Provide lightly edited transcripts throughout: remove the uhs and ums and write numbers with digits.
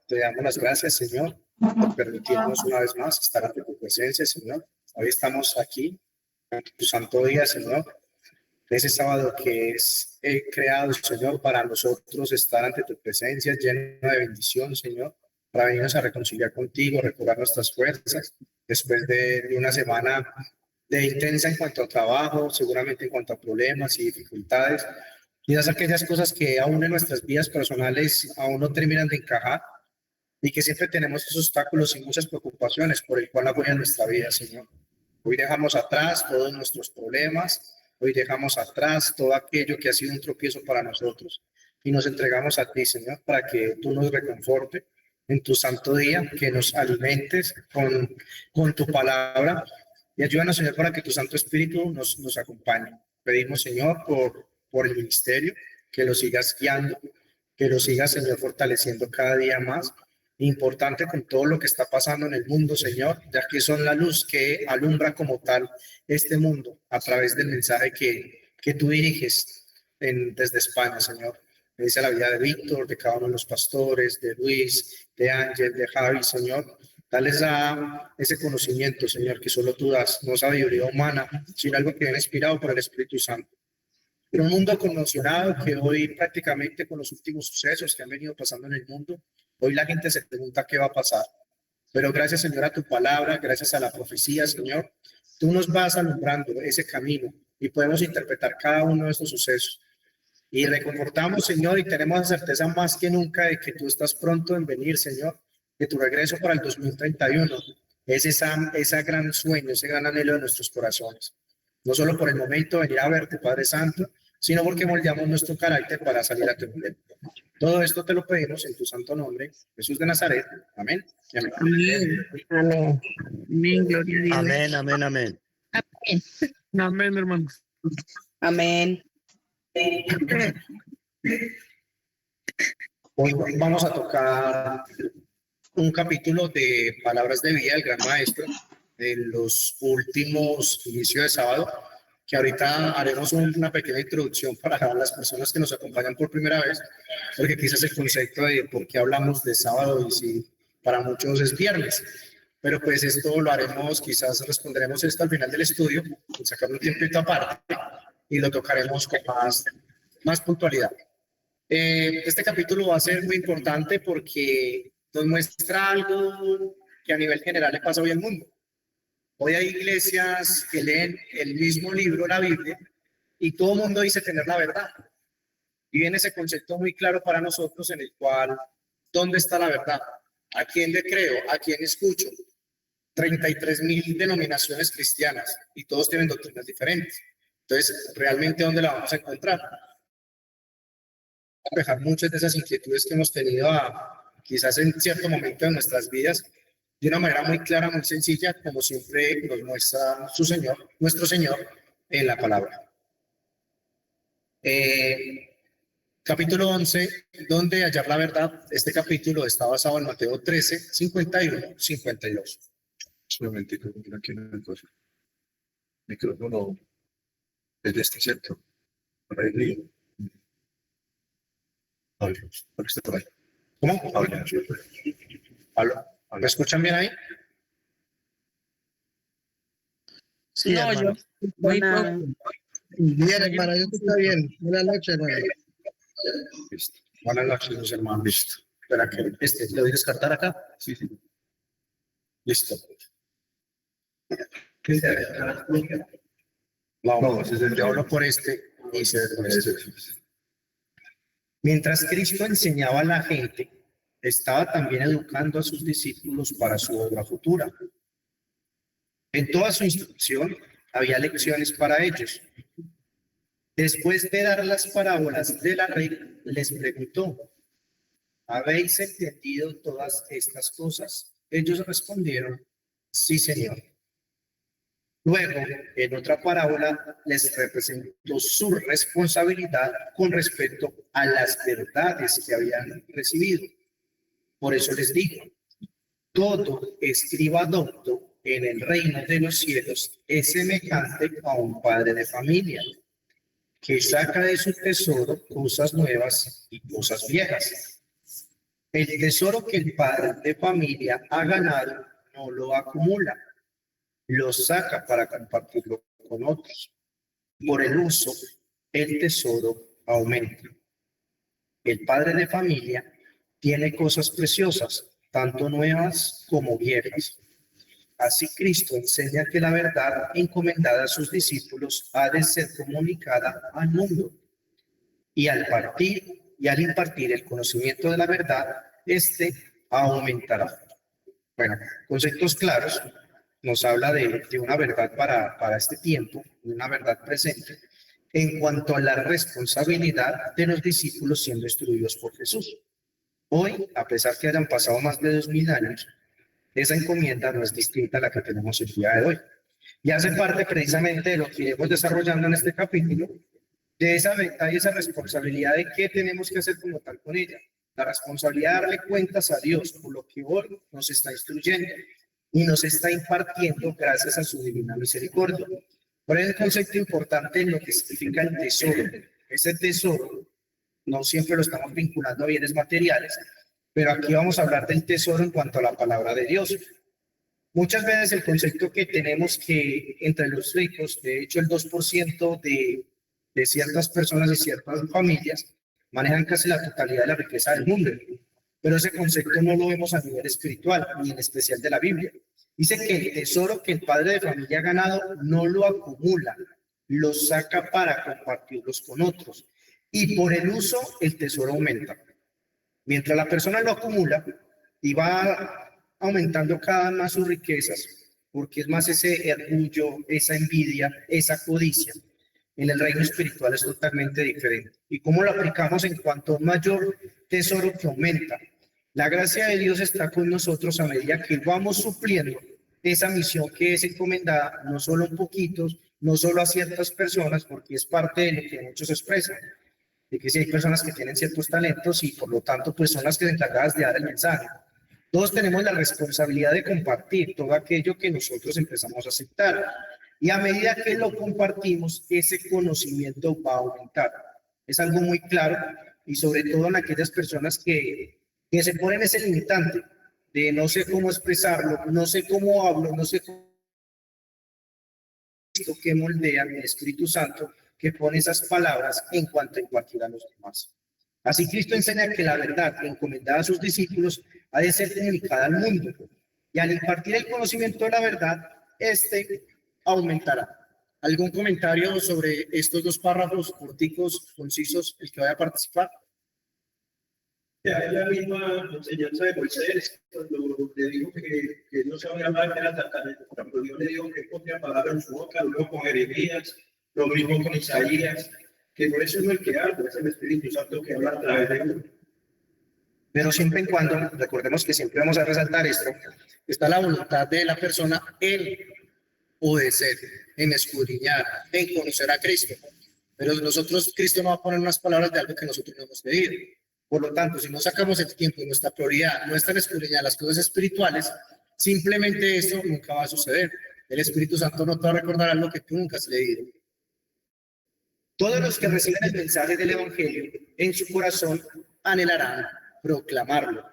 te damos las gracias, Señor, por permitirnos una vez más estar ante tu presencia, Señor. Hoy estamos aquí, en tu santo día, Señor. Ese sábado que es creado, Señor, para nosotros estar ante tu presencia, lleno de bendición, Señor, para venirnos a reconciliar contigo, recobrar nuestras fuerzas, después de una semana de intensa en cuanto a trabajo, seguramente en cuanto a problemas y dificultades, quizás aquellas cosas que aún en nuestras vidas personales aún no terminan de encajar y que siempre tenemos esos obstáculos y muchas preocupaciones por el cual apoya nuestra vida, Señor. Hoy dejamos atrás todos nuestros problemas, hoy dejamos atrás todo aquello que ha sido un tropiezo para nosotros y nos entregamos a ti, Señor, para que tú nos reconforte en tu santo día, que nos alimentes con tu palabra y ayúdanos, Señor, para que tu Santo Espíritu nos acompañe. Pedimos, Señor, por el ministerio, que lo sigas guiando, que lo sigas, Señor, fortaleciendo cada día más. Importante con todo lo que está pasando en el mundo, Señor, ya que son la luz que alumbra como tal este mundo a través del mensaje que tú diriges desde España, Señor. Bendice la vida de Víctor, de cada uno de los pastores, de Luis, de Ángel, de Javi, Señor. Dales ese conocimiento, Señor, que solo tú das, no sabiduría humana, sino algo que viene inspirado por el Espíritu Santo. Pero un mundo conmocionado que hoy prácticamente con los últimos sucesos que han venido pasando en el mundo, hoy la gente se pregunta qué va a pasar. Pero gracias, Señor, a tu palabra, gracias a la profecía, Señor, tú nos vas alumbrando ese camino y podemos interpretar cada uno de estos sucesos. Y reconfortamos, Señor, y tenemos la certeza más que nunca de que tú estás pronto en venir, Señor, de tu regreso para el 2031. Es ese gran sueño, ese gran anhelo de nuestros corazones. No solo por el momento de venir a verte, Padre Santo, sino porque moldeamos nuestro carácter para salir a tu encuentro. Todo esto te lo pedimos en tu santo nombre, Jesús de Nazaret. Amén. Amén. Amén. Amén. Amén. Gloria a Dios. Amén, amén, amén. Amén. Amén, hermanos. Amén. Hoy vamos a tocar un capítulo de Palabras de Vida del Gran Maestro, de los últimos inicios de sábado, que ahorita haremos una pequeña introducción para las personas que nos acompañan por primera vez, porque quizás el concepto de por qué hablamos de sábado y si para muchos es viernes. Pero pues esto lo haremos, quizás responderemos esto al final del estudio, sacando un tiempito aparte y lo tocaremos con más puntualidad. Este capítulo va a ser muy importante porque nos muestra algo que a nivel general le pasa hoy al mundo. Hoy hay iglesias que leen el mismo libro, la Biblia, y todo el mundo dice tener la verdad. Y viene ese concepto muy claro para nosotros en el cual, ¿dónde está la verdad? ¿A quién le creo? ¿A quién escucho? 33,000 denominaciones cristianas y todos tienen doctrinas diferentes. Entonces, ¿realmente dónde la vamos a encontrar? Dejar muchas de esas inquietudes que hemos tenido quizás en cierto momento de nuestras vidas de una manera muy clara, muy sencilla, como siempre nos muestra su Señor, nuestro Señor, en la palabra. Capítulo 11, ¿dónde hallar la verdad? Este capítulo está basado en Mateo 13, 51, 52. Solamente aquí en el micrófono es de este centro, para el río. ¿Cómo? ¿Me escuchan bien ahí? Sí, no, yo. Muy poco. Bien, hermano, yo está bien. Buenas noches, hermano. Listo. Buenas noches, mis hermanos. Listo. Espera que ¿lo voy a descartar acá? Sí, sí. Listo. No, ese es el yo hablo por este y se ve por este. Mientras Cristo enseñaba a la gente, estaba también educando a sus discípulos para su obra futura. En toda su instrucción había lecciones para ellos. Después de dar las parábolas de la ley, les preguntó: ¿habéis entendido todas estas cosas? Ellos respondieron: sí, Señor. Luego, en otra parábola, les representó su responsabilidad con respecto a las verdades que habían recibido. Por eso les dijo: todo escriba docto en el reino de los cielos es semejante a un padre de familia que saca de su tesoro cosas nuevas y cosas viejas. El tesoro que el padre de familia ha ganado no lo acumula, lo saca para compartirlo con otros. Por el uso, el tesoro aumenta. El padre de familia tiene cosas preciosas, tanto nuevas como viejas. Así Cristo enseña que la verdad encomendada a sus discípulos ha de ser comunicada al mundo. Y al impartir el conocimiento de la verdad, este aumentará. Bueno, conceptos claros, nos habla de una verdad para este tiempo, una verdad presente, en cuanto a la responsabilidad de los discípulos siendo instruidos por Jesús. Hoy, a pesar que hayan pasado más de 2000 años, esa encomienda no es distinta a la que tenemos el día de hoy. Y hace parte precisamente de lo que iremos desarrollando en este capítulo, de esa verdad y esa responsabilidad de qué tenemos que hacer como tal con ella. La responsabilidad de darle cuentas a Dios por lo que hoy nos está instruyendo y nos está impartiendo gracias a su divina misericordia. Por eso es un concepto importante en lo que significa el tesoro. Ese tesoro no siempre lo estamos vinculando a bienes materiales, pero aquí vamos a hablar del tesoro en cuanto a la palabra de Dios. Muchas veces el concepto que tenemos que entre los ricos, de hecho el 2% de ciertas personas y ciertas familias manejan casi la totalidad de la riqueza del mundo, pero ese concepto no lo vemos a nivel espiritual, ni en especial de la Biblia. Dice que el tesoro que el padre de familia ha ganado no lo acumula, lo saca para compartirlos con otros, y por el uso el tesoro aumenta. Mientras la persona lo acumula y va aumentando cada vez más sus riquezas, porque es más ese orgullo, esa envidia, esa codicia. En el reino espiritual es totalmente diferente. ¿Y cómo lo aplicamos en cuanto a un mayor tesoro que aumenta? La gracia de Dios está con nosotros a medida que vamos supliendo esa misión que es encomendada, no solo a poquitos, no solo a ciertas personas, porque es parte de lo que muchos expresan, de que si hay personas que tienen ciertos talentos y por lo tanto pues son las que se encargadas de dar el mensaje. Todos tenemos la responsabilidad de compartir todo aquello que nosotros empezamos a aceptar. Y a medida que lo compartimos, ese conocimiento va a aumentar. Es algo muy claro y sobre todo en aquellas personas que se ponen ese limitante de no sé cómo expresarlo, no sé cómo hablo, no sé cómo que moldean el Espíritu Santo que pone esas palabras en cuanto a impartir a los demás. Así Cristo enseña que la verdad encomendada a sus discípulos ha de ser comunicada al mundo y al impartir el conocimiento de la verdad, este aumentará. ¿Algún comentario sobre estos dos párrafos corticos, concisos, el que vaya a participar? Es la misma enseñanza de Moisés, cuando le dijo que no se había hablar de la tartamudez, cuando Dios le dijo que ponía palabra en su boca, luego con Jeremías, lo mismo con Isaías, que no es uno el que habla, es el Espíritu Santo que habla a través de uno. Pero siempre y cuando, recordemos que siempre vamos a resaltar esto, está la voluntad de la persona en obedecer, en escudriñar, en conocer a Cristo. Pero nosotros, Cristo no va a poner unas palabras de algo que nosotros no hemos pedido. Por lo tanto, si no sacamos el tiempo y nuestra prioridad no está en escudriñar las cosas espirituales, simplemente eso nunca va a suceder. El Espíritu Santo no te va a recordar algo que tú nunca has leído. Todos los que reciben el mensaje del Evangelio en su corazón anhelarán proclamarlo.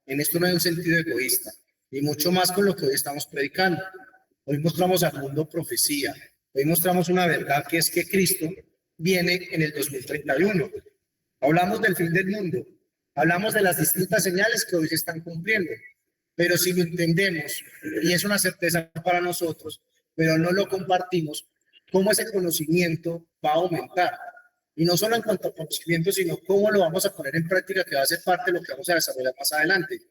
En esto no hay un sentido egoísta, y mucho más con lo que hoy estamos predicando. Hoy mostramos al mundo profecía, hoy mostramos una verdad que es que Cristo viene en el 2031. Hablamos del fin del mundo, hablamos de las distintas señales que hoy se están cumpliendo, pero si lo entendemos, y es una certeza para nosotros, pero no lo compartimos, cómo ese conocimiento va a aumentar. Y no solo en cuanto a conocimiento, sino cómo lo vamos a poner en práctica, que va a ser parte de lo que vamos a desarrollar más adelante.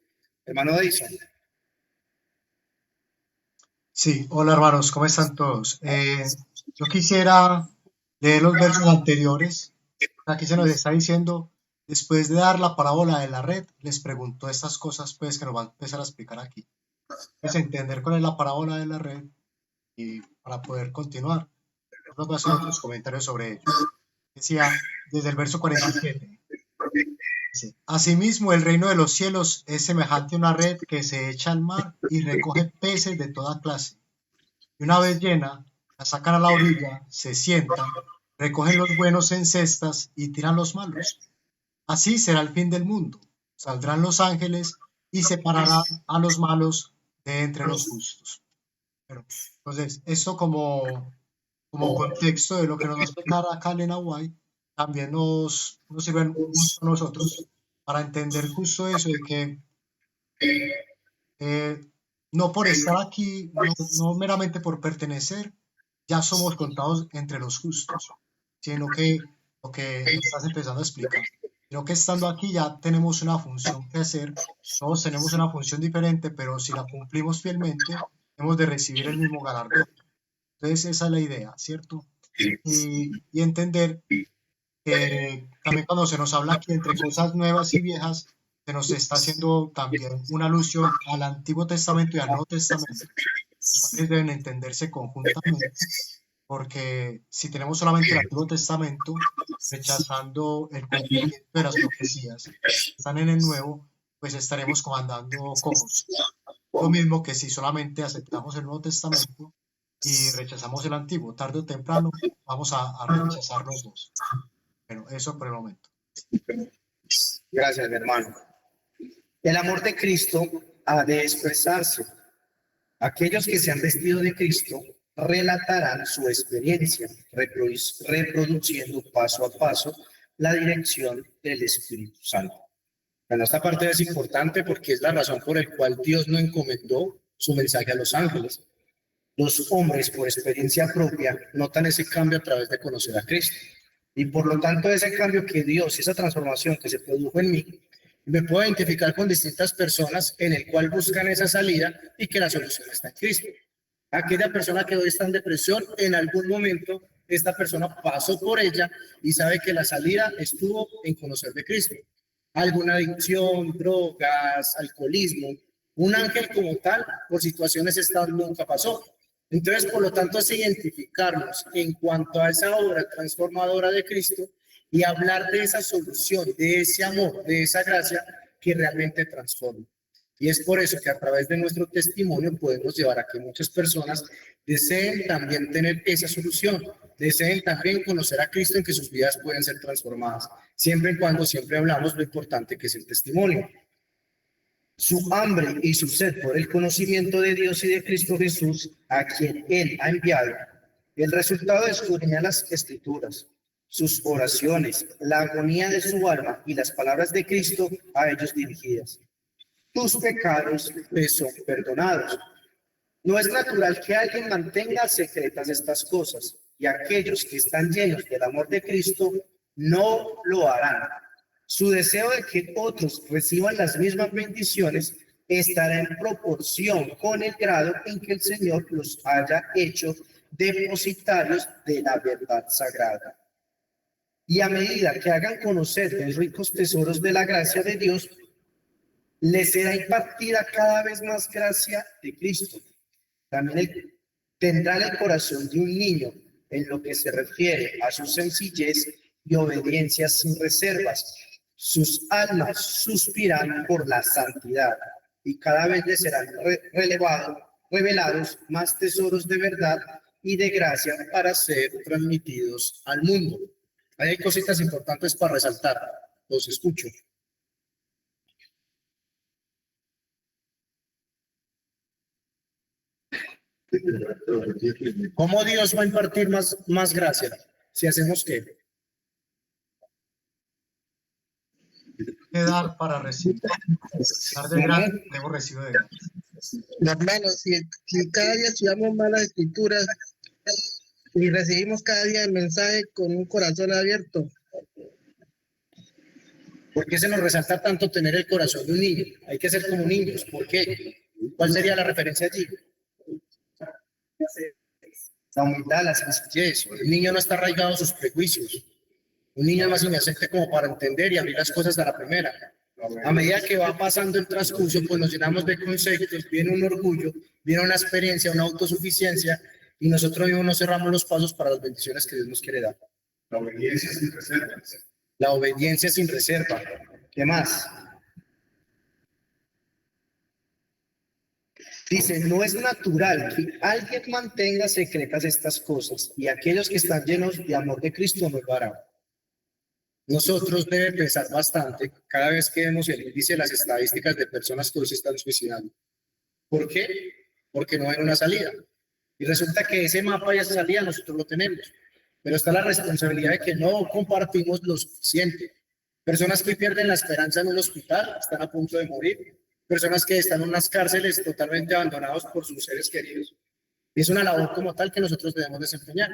Hermano Edison. Sí, hola hermanos, ¿cómo están todos? Yo quisiera leer los versos anteriores. Aquí se nos está diciendo, después de dar la parábola de la red, les preguntó estas cosas pues que nos va a empezar a explicar aquí. Pues entender cuál es la parábola de la red y para poder continuar. Nos voy a hacer otros comentarios sobre ello. Decía, desde el verso 47. Dice, asimismo, el reino de los cielos es semejante a una red que se echa al mar y recoge peces de toda clase. Y una vez llena, la sacan a la orilla, se sientan, recogen los buenos en cestas y tiran los malos. Así será el fin del mundo. saldrán los ángeles y separarán a los malos de entre los justos. Bueno, entonces, esto como contexto de lo que nos va a explicar acá Elena White, también nos sirve mucho a nosotros para entender justo eso de que no por estar aquí, no meramente por pertenecer, ya somos contados entre los justos, sino que lo que estás empezando a explicar, sino que estando aquí ya tenemos una función que hacer, todos tenemos una función diferente, pero si la cumplimos fielmente, hemos de recibir el mismo galardón. Entonces esa es la idea, ¿cierto? Y entender que también cuando se nos habla aquí entre cosas nuevas y viejas, se nos está haciendo también una alusión al Antiguo Testamento y al Nuevo Testamento, los cuales deben entenderse conjuntamente, porque si tenemos solamente el Antiguo Testamento, rechazando el cumplimiento de las profecías que están en el Nuevo, pues estaremos como andando cojos. Lo mismo que si solamente aceptamos el Nuevo Testamento y rechazamos el Antiguo, tarde o temprano vamos a rechazar los dos. Bueno, eso por el momento. Gracias, mi hermano. El amor de Cristo ha de expresarse. Aquellos que se han vestido de Cristo relatarán su experiencia, reproduciendo paso a paso la dirección del Espíritu Santo. Bueno, esta parte es importante porque es la razón por la cual Dios no encomendó su mensaje a los ángeles. Los hombres, por experiencia propia, notan ese cambio a través de conocer a Cristo. Y por lo tanto, ese cambio que Dios, esa transformación que se produjo en mí, me puedo identificar con distintas personas en el cual buscan esa salida y que la solución está en Cristo. Aquella persona que hoy está en depresión, en algún momento esta persona pasó por ella y sabe que la salida estuvo en conocer de Cristo. Alguna adicción, drogas, alcoholismo, un ángel como tal, por situaciones estas nunca pasó. Entonces, por lo tanto, es identificarnos en cuanto a esa obra transformadora de Cristo y hablar de esa solución, de ese amor, de esa gracia que realmente transforma. Y es por eso que a través de nuestro testimonio podemos llevar a que muchas personas deseen también tener esa solución, deseen también conocer a Cristo en que sus vidas pueden ser transformadas, siempre y cuando siempre hablamos lo importante que es el testimonio. Su hambre y su sed por el conocimiento de Dios y de Cristo Jesús, a quien Él ha enviado. El resultado de escudriñar las Escrituras, sus oraciones, la agonía de su alma y las palabras de Cristo a ellos dirigidas. Tus pecados te son perdonados. No es natural que alguien mantenga secretas estas cosas, y aquellos que están llenos del amor de Cristo no lo harán. Su deseo de que otros reciban las mismas bendiciones estará en proporción con el grado en que el Señor los haya hecho depositarios de la verdad sagrada. Y a medida que hagan conocer los ricos tesoros de la gracia de Dios, les será impartida cada vez más gracia de Cristo. También tendrán el corazón de un niño en lo que se refiere a su sencillez y obediencia sin reservas. Sus almas suspiran por la santidad y cada vez les serán revelados más tesoros de verdad y de gracia para ser transmitidos al mundo. Ahí hay cositas importantes para resaltar. Los escucho. ¿Cómo Dios va a impartir más gracia? Si hacemos qué? De dar para recibir. Dar de gracia, luego recibo de gracia. Hermano, si cada día estudiamos más las Escrituras y recibimos cada día el mensaje con un corazón abierto. ¿Por qué se nos resalta tanto tener el corazón de un niño? Hay que ser como niños. ¿Por qué? ¿Cuál sería la referencia allí? La humildad, la sencillez. El niño no está arraigado a sus prejuicios. Un niño es más inocente como para entender y abrir las cosas a la primera. A medida que va pasando el transcurso, pues nos llenamos de conceptos, viene un orgullo, viene una experiencia, una autosuficiencia, y nosotros mismos no cerramos los pasos para las bendiciones que Dios nos quiere dar. La obediencia sin reserva. La obediencia sin reserva. ¿Qué más? Dice, no es natural que alguien mantenga secretas estas cosas, y aquellos que están llenos de amor de Cristo no lo harán. nosotros debe pesar bastante cada vez que vemos el índice de las estadísticas de personas que hoy se están suicidando. ¿Por qué? Porque no hay una salida. Y resulta que ese mapa y esa salida nosotros lo tenemos. Pero está la responsabilidad de que no compartimos lo suficiente. Personas que pierden la esperanza en un hospital, están a punto de morir. Personas que están en unas cárceles totalmente abandonados por sus seres queridos. Es una labor como tal que nosotros debemos desempeñar.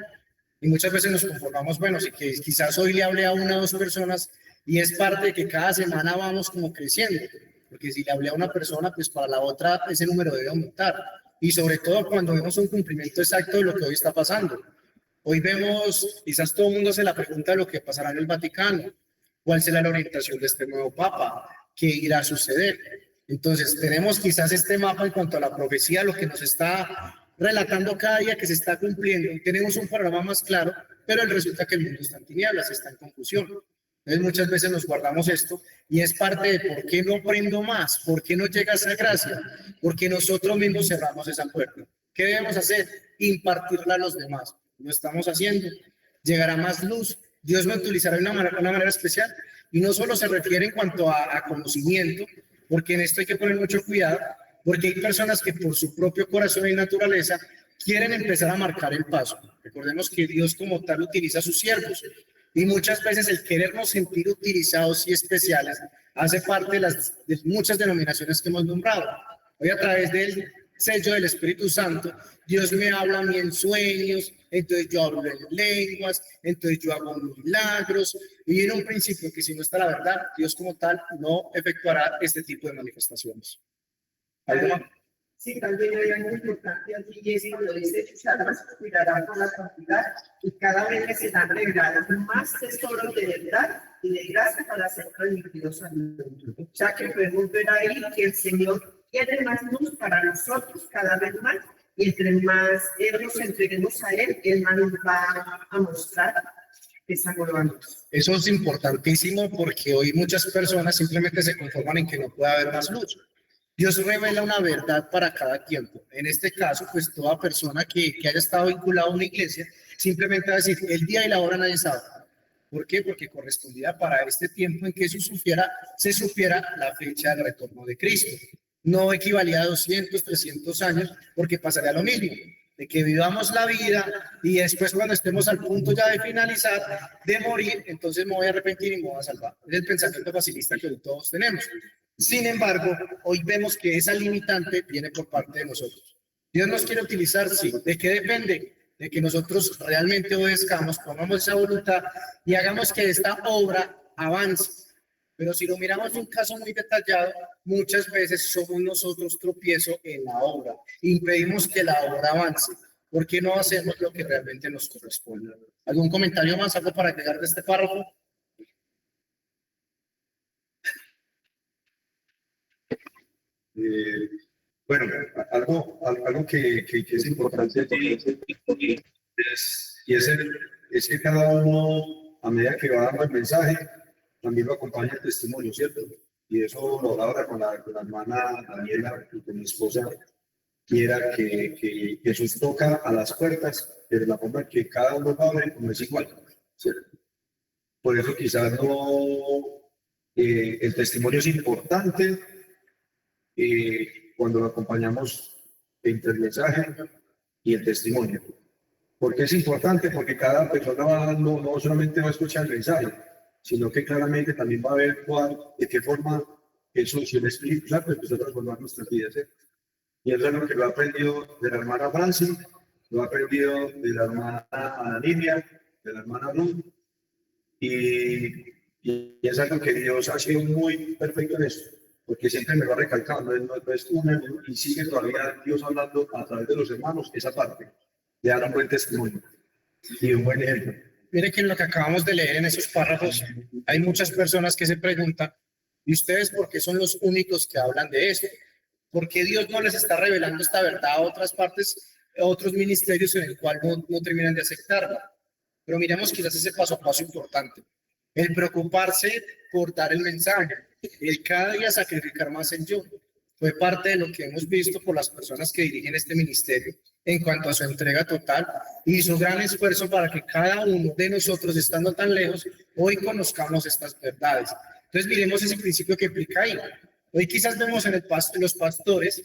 Y muchas veces nos conformamos, bueno, si que quizás hoy le hablé a una o dos personas y es parte de que cada semana vamos como creciendo. Porque si le hablé a una persona, pues para la otra ese número debe aumentar. Y sobre todo cuando vemos un cumplimiento exacto de lo que hoy está pasando. Hoy vemos, quizás todo el mundo se la pregunta de lo que pasará en el Vaticano, cuál será la orientación de este nuevo Papa, qué irá a suceder. Entonces, tenemos quizás este mapa en cuanto a la profecía, lo que nos está relatando cada día que se está cumpliendo. Tenemos un panorama más claro, pero resulta que el mundo está en tinieblas, está en confusión. Entonces, muchas veces nos guardamos esto y es parte de por qué no prendo más, por qué no llega esa gracia, porque nosotros mismos cerramos esa puerta. ¿Qué debemos hacer? Impartirla a los demás. Lo estamos haciendo. Llegará más luz. Dios me utilizará de una manera especial. Y no solo se refiere en cuanto a conocimiento, porque en esto hay que poner mucho cuidado, porque hay personas que por su propio corazón y naturaleza quieren empezar a marcar el paso. Recordemos que Dios como tal utiliza a sus siervos. Y muchas veces el querernos sentir utilizados y especiales hace parte de muchas denominaciones que hemos nombrado. Hoy a través del sello del Espíritu Santo, Dios me habla a mí en sueños, entonces yo hablo en lenguas, entonces yo hago milagros, y en un principio que si no está la verdad, Dios como tal no efectuará este tipo de manifestaciones. ¿Algo más? Sí, también hay algo importante allí, y es cuando dice, sus almas cuidarán por la cantidad, y cada vez les serán revelados más tesoros de verdad y de gracia para ser transmitidos al mundo. O sea, que podemos ver ahí que el Señor quiere más luz para nosotros cada vez más, y entre más nos entreguemos a Él más nos va a mostrar esa nueva luz. Eso es importantísimo porque hoy muchas personas simplemente se conforman en que no puede haber más luz. Dios revela una verdad para cada tiempo. En este caso, pues toda persona que haya estado vinculada a una iglesia, simplemente va a decir, el día y la hora nadie sabe. ¿Por qué? Porque correspondía para este tiempo en que se supiera la fecha del retorno de Cristo. No equivalía a 200, 300 años, porque pasaría lo mismo, de que vivamos la vida y después cuando estemos al punto ya de finalizar, de morir, entonces me voy a arrepentir y me voy a salvar. Es el pensamiento facilista que hoy todos tenemos. Sin embargo, hoy vemos que esa limitante viene por parte de nosotros. Dios nos quiere utilizar, sí. ¿De qué depende? De que nosotros realmente obedezcamos, pongamos esa voluntad y hagamos que esta obra avance. Pero si lo miramos en un caso muy detallado, muchas veces somos nosotros tropiezo en la obra. Impedimos que la obra avance. ¿Por qué no hacemos lo que realmente nos corresponde? ¿Algún comentario más, algo para agregar de este párrafo? Bueno, algo que es importante allí es que cada uno, a medida que va dando el mensaje, también lo acompaña el testimonio, ¿cierto? Y eso lo habla con la hermana Daniela y con mi esposa, quiera que Jesús toca a las puertas, pero la forma que cada uno abre no es igual, ¿cierto? Por eso quizás no, el testimonio es importante, cuando lo acompañamos entre el mensaje y el testimonio. ¿Por qué es importante? Porque cada persona no solamente va a escuchar el mensaje, sino que claramente también va a ver de qué forma Jesús y el Espíritu Santo empezó a transformar nuestras vidas. Y eso es lo que lo ha aprendido de la hermana Francis, lo ha aprendido de la hermana Lidia, de la hermana Ruth, y es algo que Dios ha sido muy perfecto en esto, porque siempre me va recalcando, no es una, y sigue todavía Dios hablando a través de los hermanos, esa parte, de dar un buen testimonio y un buen ejemplo. Mire que en lo que acabamos de leer en esos párrafos, hay muchas personas que se preguntan, ¿y ustedes por qué son los únicos que hablan de esto? ¿Por qué Dios no les está revelando esta verdad a otras partes, a otros ministerios en el cual no terminan de aceptarla? Pero miremos quizás ese paso a paso importante. El preocuparse por dar el mensaje, el cada día sacrificar más en yo. fue parte de lo que hemos visto por las personas que dirigen este ministerio en cuanto a su entrega total y su gran esfuerzo para que cada uno de nosotros, estando tan lejos, hoy conozcamos estas verdades. Entonces miremos ese principio que implica ahí. Hoy quizás vemos en los pastores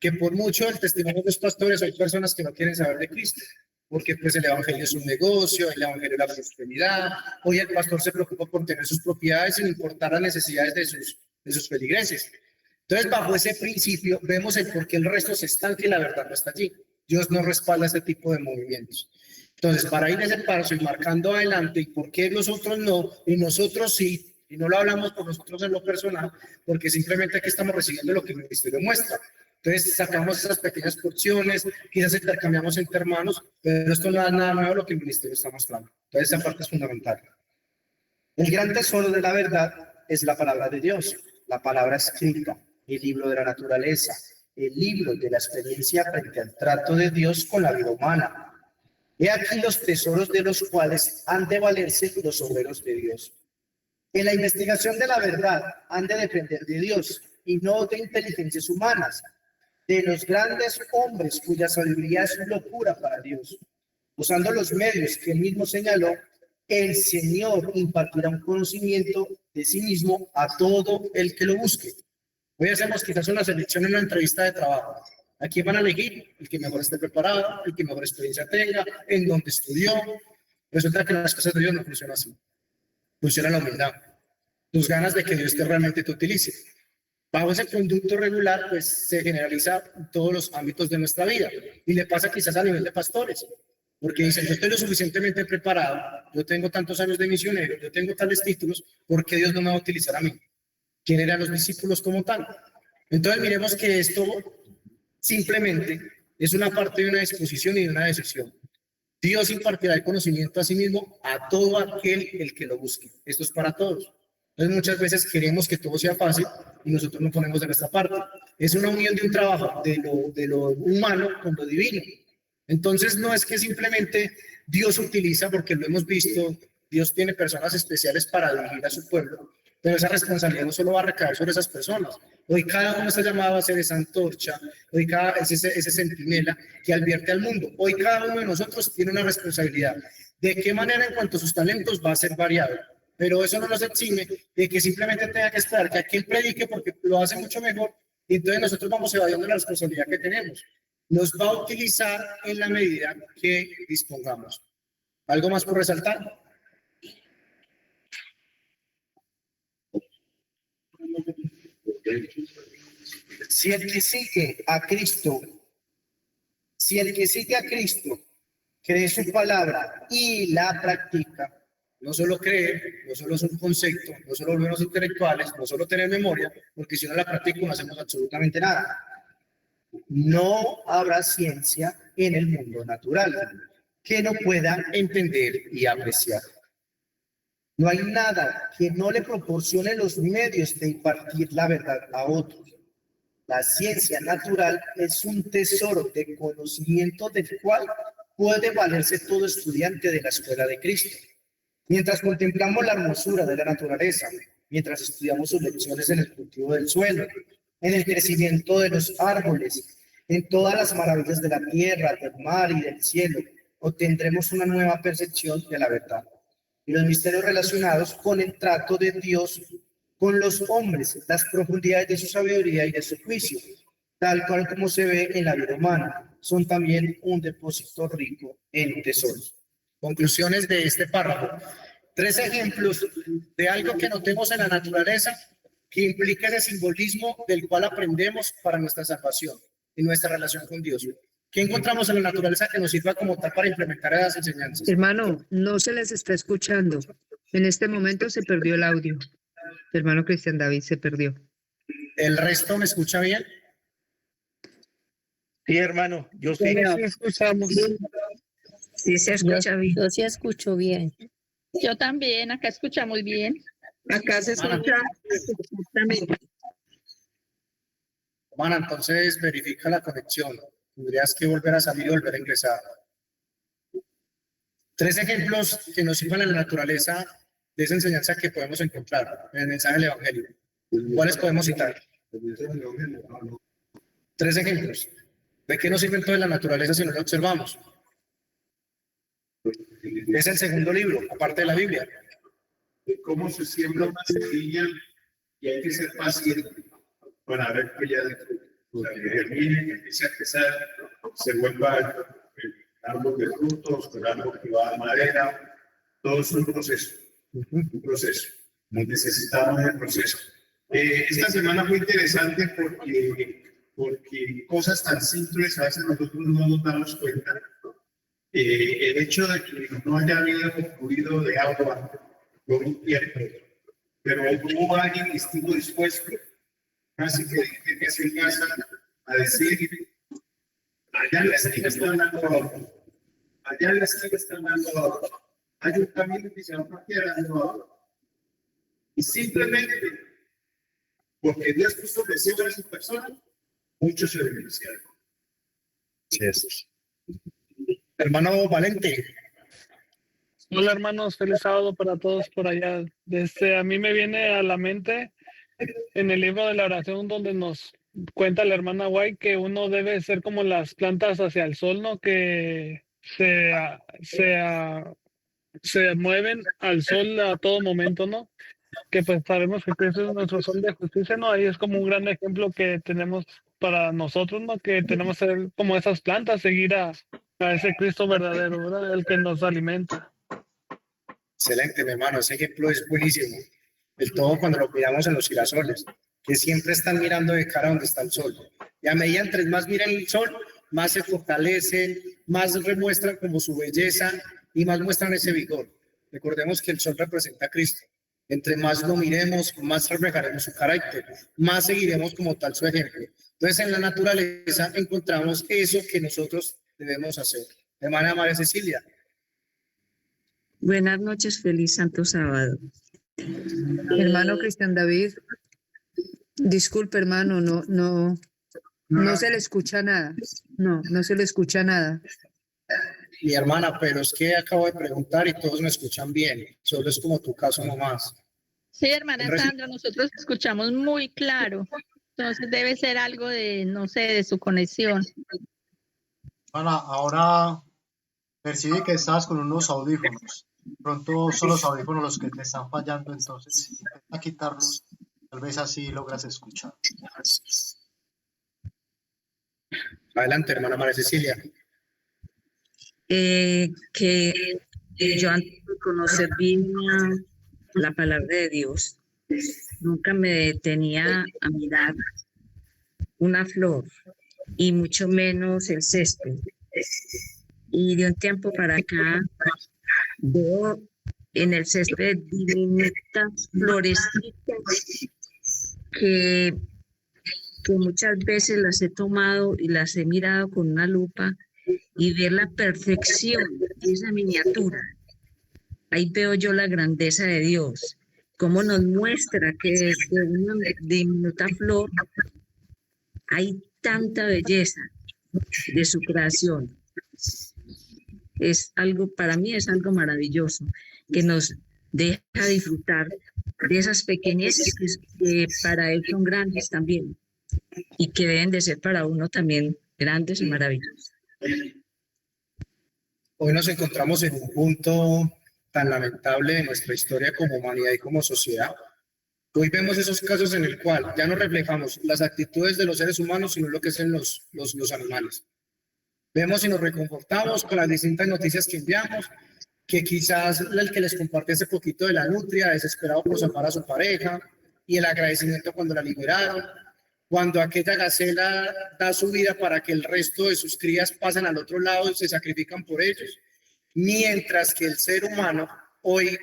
que por mucho el testimonio de los pastores hay personas que no quieren saber de Cristo, porque pues el evangelio es un negocio, el evangelio es la prosperidad. Hoy el pastor se preocupa por tener sus propiedades sin importar las necesidades de sus feligreses. Entonces, bajo ese principio, vemos el por qué el resto se estanca y la verdad no está allí. Dios no respalda este tipo de movimientos. Entonces, para ir ese paso y marcando adelante, ¿y por qué nosotros no? Y nosotros sí, y no lo hablamos por nosotros en lo personal, porque simplemente aquí estamos recibiendo lo que el ministerio muestra. Entonces, sacamos esas pequeñas porciones, quizás intercambiamos entre hermanos, pero esto no es nada nuevo lo que el ministerio está mostrando. Entonces, esa parte es fundamental. El gran tesoro de la verdad es la palabra de Dios, la palabra escrita, el libro de la naturaleza, el libro de la experiencia frente al trato de Dios con la vida humana. He aquí los tesoros de los cuales han de valerse los obreros de Dios. En la investigación de la verdad han de depender de Dios y no de inteligencias humanas, de los grandes hombres cuya sabiduría es locura para Dios. Usando los medios que él mismo señaló, el Señor impartirá un conocimiento de sí mismo a todo el que lo busque. Hoy hacemos quizás una selección en una entrevista de trabajo. Aquí van a elegir el que mejor esté preparado, el que mejor experiencia tenga, en donde estudió. Resulta que las cosas de Dios no funcionan así. Funciona la humildad. Tus ganas de que Dios realmente te utilice. Bajo ese conducto regular, pues se generaliza en todos los ámbitos de nuestra vida. Y le pasa quizás a nivel de pastores. Porque dicen, yo estoy lo suficientemente preparado, yo tengo tantos años de misionero, yo tengo tales títulos, ¿por qué Dios no me va a utilizar a mí? ¿Quién eran los discípulos como tal? Entonces miremos que esto simplemente es una parte de una disposición y de una decisión. Dios impartirá el conocimiento a sí mismo a todo aquel el que lo busque. Esto es para todos. Entonces muchas veces queremos que todo sea fácil y nosotros no ponemos de nuestra parte. Es una unión de un trabajo de lo humano con lo divino. Entonces no es que simplemente Dios utiliza, porque lo hemos visto, Dios tiene personas especiales para dirigir a su pueblo, pero esa responsabilidad no solo va a recaer sobre esas personas. Hoy cada uno está llamado a ser esa antorcha, hoy cada es ese centinela que advierte al mundo. Hoy cada uno de nosotros tiene una responsabilidad. ¿De qué manera en cuanto a sus talentos va a ser variado? Pero eso no nos exime de que simplemente tenga que esperar que aquel predique porque lo hace mucho mejor y entonces nosotros vamos evadiendo la responsabilidad que tenemos. Nos va a utilizar en la medida que dispongamos. ¿Algo más por resaltar? Si el que sigue a Cristo cree su palabra y la practica, no solo cree, no solo es un concepto, no solo volvemos intelectuales, no solo tener memoria, porque si no la practico no hacemos absolutamente nada. No habrá ciencia en el mundo natural que no pueda entender y apreciar. No hay nada que no le proporcione los medios de impartir la verdad a otros. La ciencia natural es un tesoro de conocimiento del cual puede valerse todo estudiante de la escuela de Cristo. Mientras contemplamos la hermosura de la naturaleza, mientras estudiamos sus lecciones en el cultivo del suelo, en el crecimiento de los árboles, en todas las maravillas de la tierra, del mar y del cielo, obtendremos una nueva percepción de la verdad y los misterios relacionados con el trato de Dios con los hombres, las profundidades de su sabiduría y de su juicio, tal cual como se ve en la vida humana, son también un depósito rico en tesoros. Conclusiones de este párrafo. 3 ejemplos de algo que notemos en la naturaleza que implica ese simbolismo del cual aprendemos para nuestra salvación y nuestra relación con Dios. ¿Qué encontramos en la naturaleza que nos sirva como tal para implementar esas enseñanzas? Hermano, no se les está escuchando. En este momento se perdió el audio. Hermano Cristian David se perdió. ¿El resto me escucha bien? Sí, hermano, yo sí. Sí, escuchamos. Sí, se escucha bien. Yo sí escucho bien. Yo también, acá escuchamos bien. Acá se escucha perfectamente. Hermana, entonces verifica la conexión. Tendrías que volver a salir y volver a ingresar. 3 ejemplos que nos sirvan en la naturaleza de esa enseñanza que podemos encontrar en el mensaje del Evangelio. ¿Cuáles podemos citar? Tres ejemplos. ¿De qué nos sirve entonces la naturaleza si no la observamos? Es el segundo libro, aparte de la Biblia. De cómo se siembra una semilla y hay que ser paciente para ver que ya que germine, que empiece a crecer, se vuelva el árbol de frutos, el árbol que va a madera. Todo es un proceso, un proceso. Necesitamos el proceso. Esta semana fue interesante porque cosas tan simples a veces nosotros no nos damos cuenta. El hecho de que no haya habido fluido de agua por un tiempo, pero hubo alguien que estuvo dispuesto, casi que se casa a decir, allá en la esquina están dando agua, allá en la esquina están dando agua, hay un camino que se va dando agua. Y simplemente, porque Dios puso deseo a esas personas, muchos se beneficiaron. Sí, es. Hermano Valente. Hola hermanos, feliz sábado para todos por allá. A mí me viene a la mente en el libro de la oración donde nos cuenta la hermana White que uno debe ser como las plantas hacia el sol, ¿no? Que se mueven al sol a todo momento, ¿no? Que pues sabemos que Cristo es nuestro sol de justicia, ¿no? Ahí es como un gran ejemplo que tenemos para nosotros, ¿no? Que tenemos que ser como esas plantas, seguir a ese Cristo verdadero, ¿verdad? El que nos alimenta. Excelente, mi hermano. Ese ejemplo es buenísimo. El todo cuando lo miramos en los girasoles, que siempre están mirando de cara a donde está el sol. Y a medida entre más miran el sol, más se fortalecen, más remuestran como su belleza y más muestran ese vigor. Recordemos que el sol representa a Cristo. Entre más lo miremos, más reflejaremos su carácter, más seguiremos como tal su ejemplo. Entonces, en la naturaleza encontramos eso que nosotros debemos hacer. Hermana María Cecilia. Buenas noches, feliz Santo Sábado. Hermano Cristian David, disculpe hermano, no se le escucha nada. No se le escucha nada. Mi hermana, pero es que acabo de preguntar y todos me escuchan bien. Solo es como tu caso nomás. Sí, hermana Sandra, nosotros escuchamos muy claro. Entonces debe ser algo de, no sé, de su conexión. Ana, ahora percibe que estás con unos audífonos. Pronto son los audífonos los que te están fallando, entonces intenta quitarlos. Tal vez así logras escuchar. Adelante, hermana María Cecilia. Que yo antes de conocer bien la palabra de Dios, nunca me detenía a mirar una flor y mucho menos el césped. Y de un tiempo para acá veo en el césped diminutas florecitas que muchas veces las he tomado y las he mirado con una lupa y ver la perfección de esa miniatura. Ahí veo yo la grandeza de Dios, cómo nos muestra que desde una diminuta flor hay tanta belleza de su creación. Es algo, para mí es algo maravilloso, que nos deja disfrutar de esas pequeñeces que para él son grandes también y que deben de ser para uno también grandes y maravillosas. Hoy nos encontramos en un punto tan lamentable de nuestra historia como humanidad y como sociedad. Hoy vemos esos casos en el cual ya no reflejamos las actitudes de los seres humanos, sino lo que hacen los animales. Vemos y nos reconfortamos con las distintas noticias que enviamos, que quizás el que les compartí hace poquito de la nutria, desesperado por salvar a su pareja, y el agradecimiento cuando la liberaron, cuando aquella gacela da su vida para que el resto de sus crías pasen al otro lado y se sacrifican por ellos, mientras que el ser humano hoy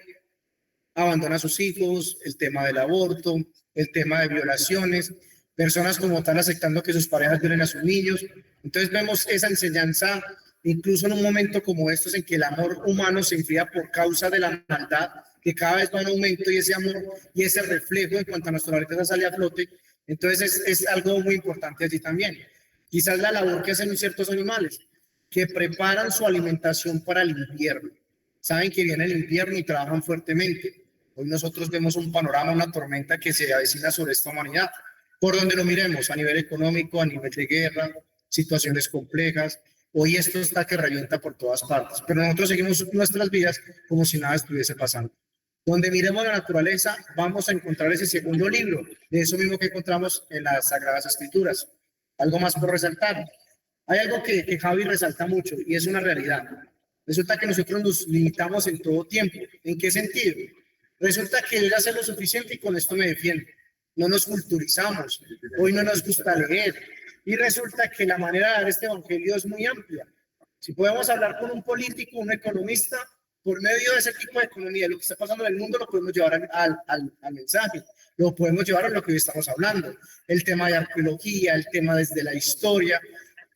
abandona a sus hijos, el tema del aborto, el tema de violaciones, personas como tal aceptando que sus parejas violen a sus niños. Entonces vemos esa enseñanza incluso en un momento como estos en que el amor humano se enfría por causa de la maldad, que cada vez va en aumento, y ese amor y ese reflejo en cuanto a nuestra naturaleza sale a flote. Entonces es algo muy importante allí también. Quizás la labor que hacen ciertos animales, que preparan su alimentación para el invierno. Saben que viene el invierno y trabajan fuertemente. Hoy nosotros vemos un panorama, una tormenta que se avecina sobre esta humanidad. por donde lo miremos, a nivel económico, a nivel de guerra, situaciones complejas. Hoy esto está que revienta por todas partes, pero nosotros seguimos nuestras vidas como si nada estuviese pasando. Donde miremos la naturaleza, vamos a encontrar ese segundo libro, de eso mismo que encontramos en las Sagradas Escrituras. Algo más por resaltar. Hay algo que Javi resalta mucho y es una realidad. Resulta que nosotros nos limitamos en todo tiempo. ¿En qué sentido? Resulta que yo ya sé lo suficiente y con esto me defiendo. No nos culturizamos. Hoy no nos gusta leer. Y resulta que la manera de dar este evangelio es muy amplia. Si podemos hablar con un político, un economista, por medio de ese tipo de economía, lo que está pasando en el mundo, lo podemos llevar al mensaje. Lo podemos llevar a lo que hoy estamos hablando. El tema de arqueología, el tema desde la historia.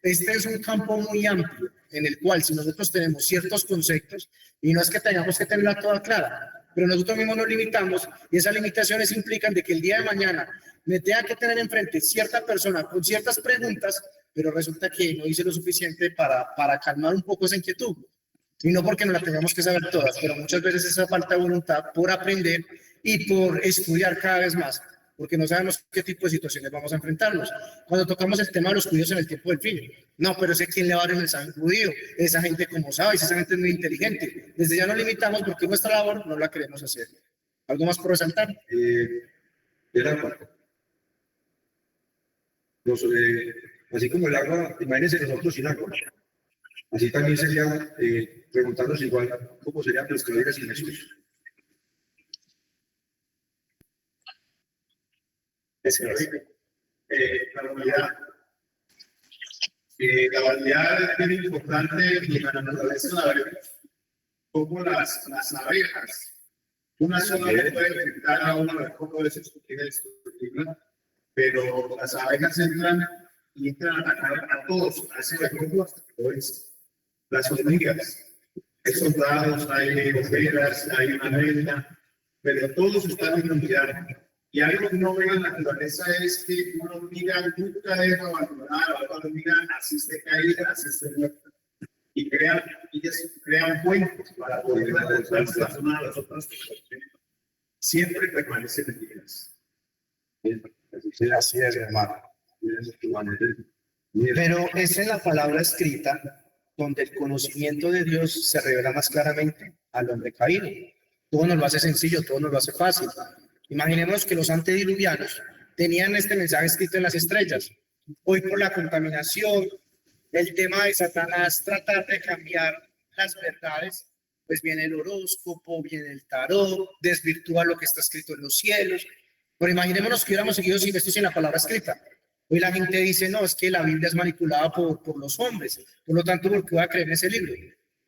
Este es un campo muy amplio en el cual si nosotros tenemos ciertos conceptos, y no es que tengamos que tenerla toda clara, pero nosotros mismos nos limitamos y esas limitaciones implican de que el día de mañana me tenga que tener enfrente cierta persona con ciertas preguntas, pero resulta que no hice lo suficiente para calmar un poco esa inquietud. Y no porque no la tengamos que saber todas, pero muchas veces esa falta de voluntad por aprender y por estudiar cada vez más, porque no sabemos qué tipo de situaciones vamos a enfrentarnos. Cuando tocamos el tema de los judíos en el tiempo del fin, no, pero sé quién le va a dar el mensaje judío, esa gente como sabe, esa gente es muy inteligente. Desde ya nos limitamos porque nuestra labor no la queremos hacer. ¿Algo más por resaltar? El agua. Así como el agua, imagínense nosotros sin agua. Así también sería preguntarnos igual cómo sería nuestra vida sin Jesús. La validad es bien importante y la naturaleza saber cómo las abejas, una sola vez puede infectar a una vez cómo es destructiva, pero las abejas entran y entran a atacar a todos, a ese grupo hasta que lo vence. Las hormigas, hay soldados, hay obreras, hay una reina, pero todos están en unidad. Y algo que no ve en la naturaleza es que una hormiga nunca deja abandonada, la otra hormiga así esté caída, así esté muerta. Y ellas crean puentes para poder encontrarse la zona de las otras cosas. Siempre permanecen unidas. Así es, hermano. Pero es en la palabra escrita donde el conocimiento de Dios se revela más claramente al hombre caído. Todo nos lo hace sencillo, todo nos lo hace fácil. Imaginemos que los antediluvianos tenían este mensaje escrito en las estrellas. Hoy por la contaminación, el tema de Satanás, tratar de cambiar las verdades, pues viene el horóscopo, viene el tarot, desvirtúa lo que está escrito en los cielos. Pero imaginémonos que hubiéramos seguido sin esto, sin la palabra escrita. Hoy la gente dice, no, es que la Biblia es manipulada por los hombres, por lo tanto, ¿por qué voy a creer en ese libro?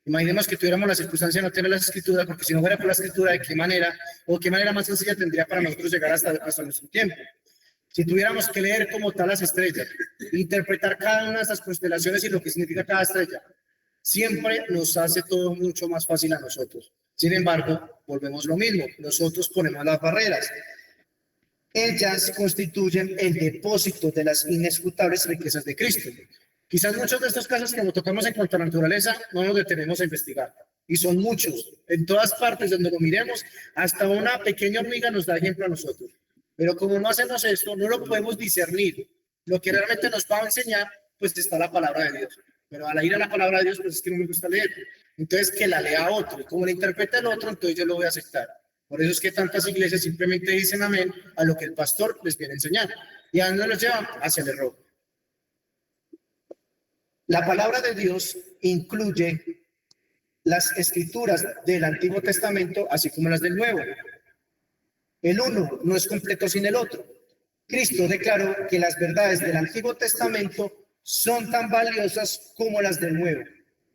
Imaginemos que tuviéramos la circunstancia de no tener las escrituras, porque si no fuera por la escritura, ¿de qué manera, o qué manera más sencilla tendría para nosotros llegar hasta nuestro tiempo? Si tuviéramos que leer como tal las estrellas, interpretar cada una de estas constelaciones y lo que significa cada estrella, siempre nos hace todo mucho más fácil a nosotros. Sin embargo, volvemos lo mismo, nosotros ponemos las barreras. Ellas constituyen el depósito de las inescrutables riquezas de Cristo. Quizás muchos de estos casos que nos tocamos en cuanto a la naturaleza no nos detenemos a investigar. Y son muchos. En todas partes donde lo miremos, hasta una pequeña hormiga nos da ejemplo a nosotros. Pero como no hacemos esto, no lo podemos discernir. Lo que realmente nos va a enseñar, pues está la palabra de Dios. Pero al ir a la palabra de Dios, pues es que no me gusta leer. Entonces, que la lea otro. Y como la interpreta el otro, entonces yo lo voy a aceptar. Por eso es que tantas iglesias simplemente dicen amén a lo que el pastor les viene a enseñar. ¿Y a dónde los llevan? Hacia el error. La palabra de Dios incluye las escrituras del Antiguo Testamento, así como las del Nuevo. El uno no es completo sin el otro. Cristo declaró que las verdades del Antiguo Testamento son tan valiosas como las del Nuevo.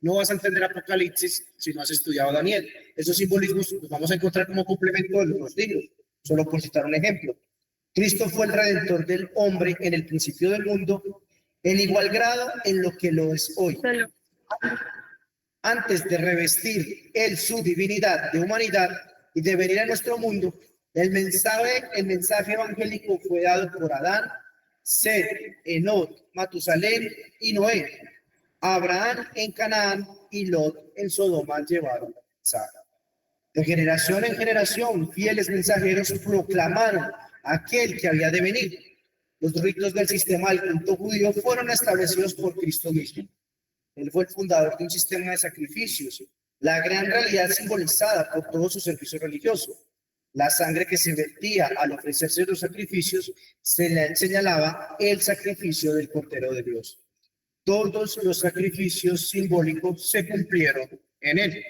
No vas a entender Apocalipsis si no has estudiado Daniel. Esos simbolismos los vamos a encontrar como complemento de los libros, solo por citar un ejemplo. Cristo fue el redentor del hombre en el principio del mundo, en igual grado en lo que lo es hoy. Antes de revestir él su divinidad de humanidad y de venir a nuestro mundo, el mensaje evangélico fue dado por Adán, Set, Enoc, Matusalén y Noé. Abraham en Canaán y Lot en Sodoma llevaron mensaje. De generación en generación, fieles mensajeros proclamaron a aquel que había de venir. Los ritos del sistema del culto judío fueron establecidos por Cristo mismo. Él fue el fundador de un sistema de sacrificios, la gran realidad simbolizada por todo su servicio religioso. La sangre que se vertía al ofrecerse los sacrificios se le señalaba el sacrificio del Cordero de Dios. Todos los sacrificios simbólicos se cumplieron en él.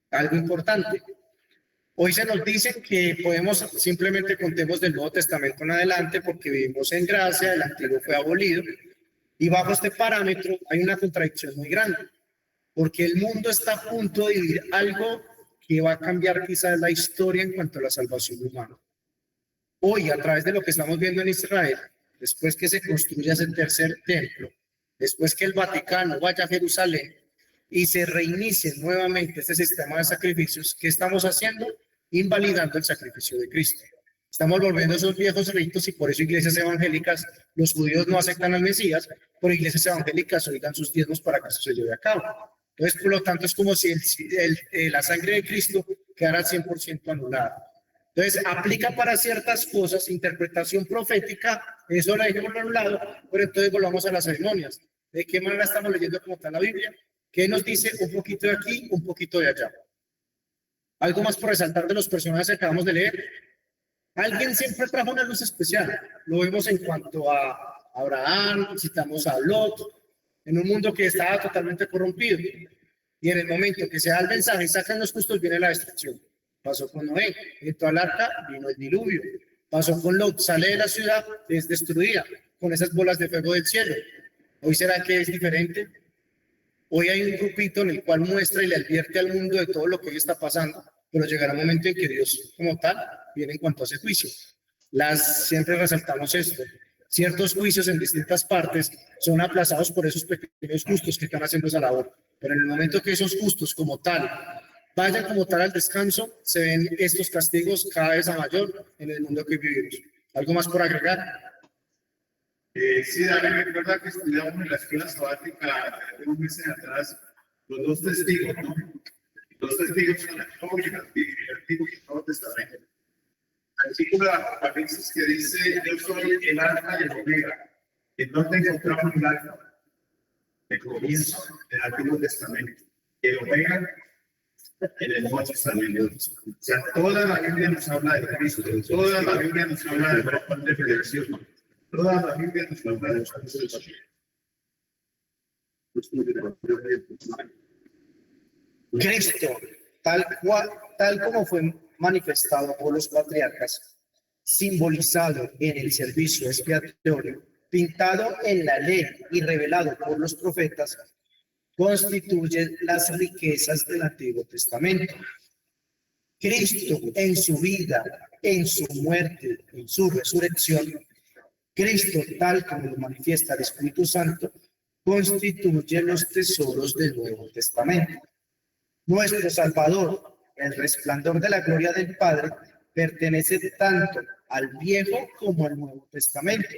Algo importante. Hoy se nos dice que podemos simplemente contemos del Nuevo Testamento en adelante porque vivimos en gracia, el antiguo fue abolido. Y bajo este parámetro hay una contradicción muy grande, porque el mundo está a punto de vivir algo que va a cambiar quizás la historia en cuanto a la salvación humana. Hoy, a través de lo que estamos viendo en Israel, después que se construya ese tercer templo, después que el Vaticano vaya a Jerusalén y se reinicie nuevamente este sistema de sacrificios, ¿qué estamos haciendo? Invalidando el sacrificio de Cristo. Estamos volviendo a esos viejos ritos y por eso iglesias evangélicas, los judíos no aceptan al Mesías, pero iglesias evangélicas oigan sus diezmos para que eso se lleve a cabo. Entonces, por lo tanto, es como si la sangre de Cristo quedara 100% anulada. Entonces, aplica para ciertas cosas, interpretación profética, eso la dejemos a un lado, pero entonces volvamos a las ceremonias. ¿De qué manera estamos leyendo como está la Biblia? ¿Qué nos dice un poquito de aquí, un poquito de allá? Algo más por resaltar de los personajes que acabamos de leer. Alguien siempre trajo una luz especial. Lo vemos en cuanto a Abraham, citamos a Lot, en un mundo que estaba totalmente corrompido. Y en el momento que se da el mensaje, sacan los justos, viene la destrucción. Pasó con Noé, entró al arca, vino el diluvio. Pasó con Lot, sale de la ciudad, es destruida con esas bolas de fuego del cielo. Hoy será que es diferente. Hoy hay un grupito en el cual muestra y le advierte al mundo de todo lo que hoy está pasando, pero llegará un momento en que Dios como tal viene en cuanto a ese juicio. Siempre resaltamos esto. Ciertos juicios en distintas partes son aplazados por esos pequeños justos que están haciendo esa labor, pero en el momento que esos justos como tal vayan como tal al descanso, se ven estos castigos cada vez a mayor en el mundo que vivimos. ¿Algo más por agregar? Sí, David, recuerda que estudiamos en la escuela sabática de un mes atrás los dos testigos, ¿no? Los testigos son el Antiguo y el Nuevo Testamento. Artículo de Apocalipsis que dice: yo soy el alfa y el omega. ¿En dónde encontramos el alfa? El comienzo del Antiguo Testamento. El omega en el Nuevo Testamento. O sea, toda la Biblia nos habla de Cristo, toda la Biblia nos habla de la parte de federación. Toda la Biblia nos habla de los cosas. Cristo, tal como fue manifestado por los patriarcas, simbolizado en el servicio expiatorio, pintado en la ley y revelado por los profetas, constituye las riquezas del Antiguo Testamento. Cristo en su vida, en su muerte, en su resurrección, Cristo, tal como lo manifiesta el Espíritu Santo, constituye los tesoros del Nuevo Testamento. Nuestro Salvador, el resplandor de la gloria del Padre, pertenece tanto al Viejo como al Nuevo Testamento.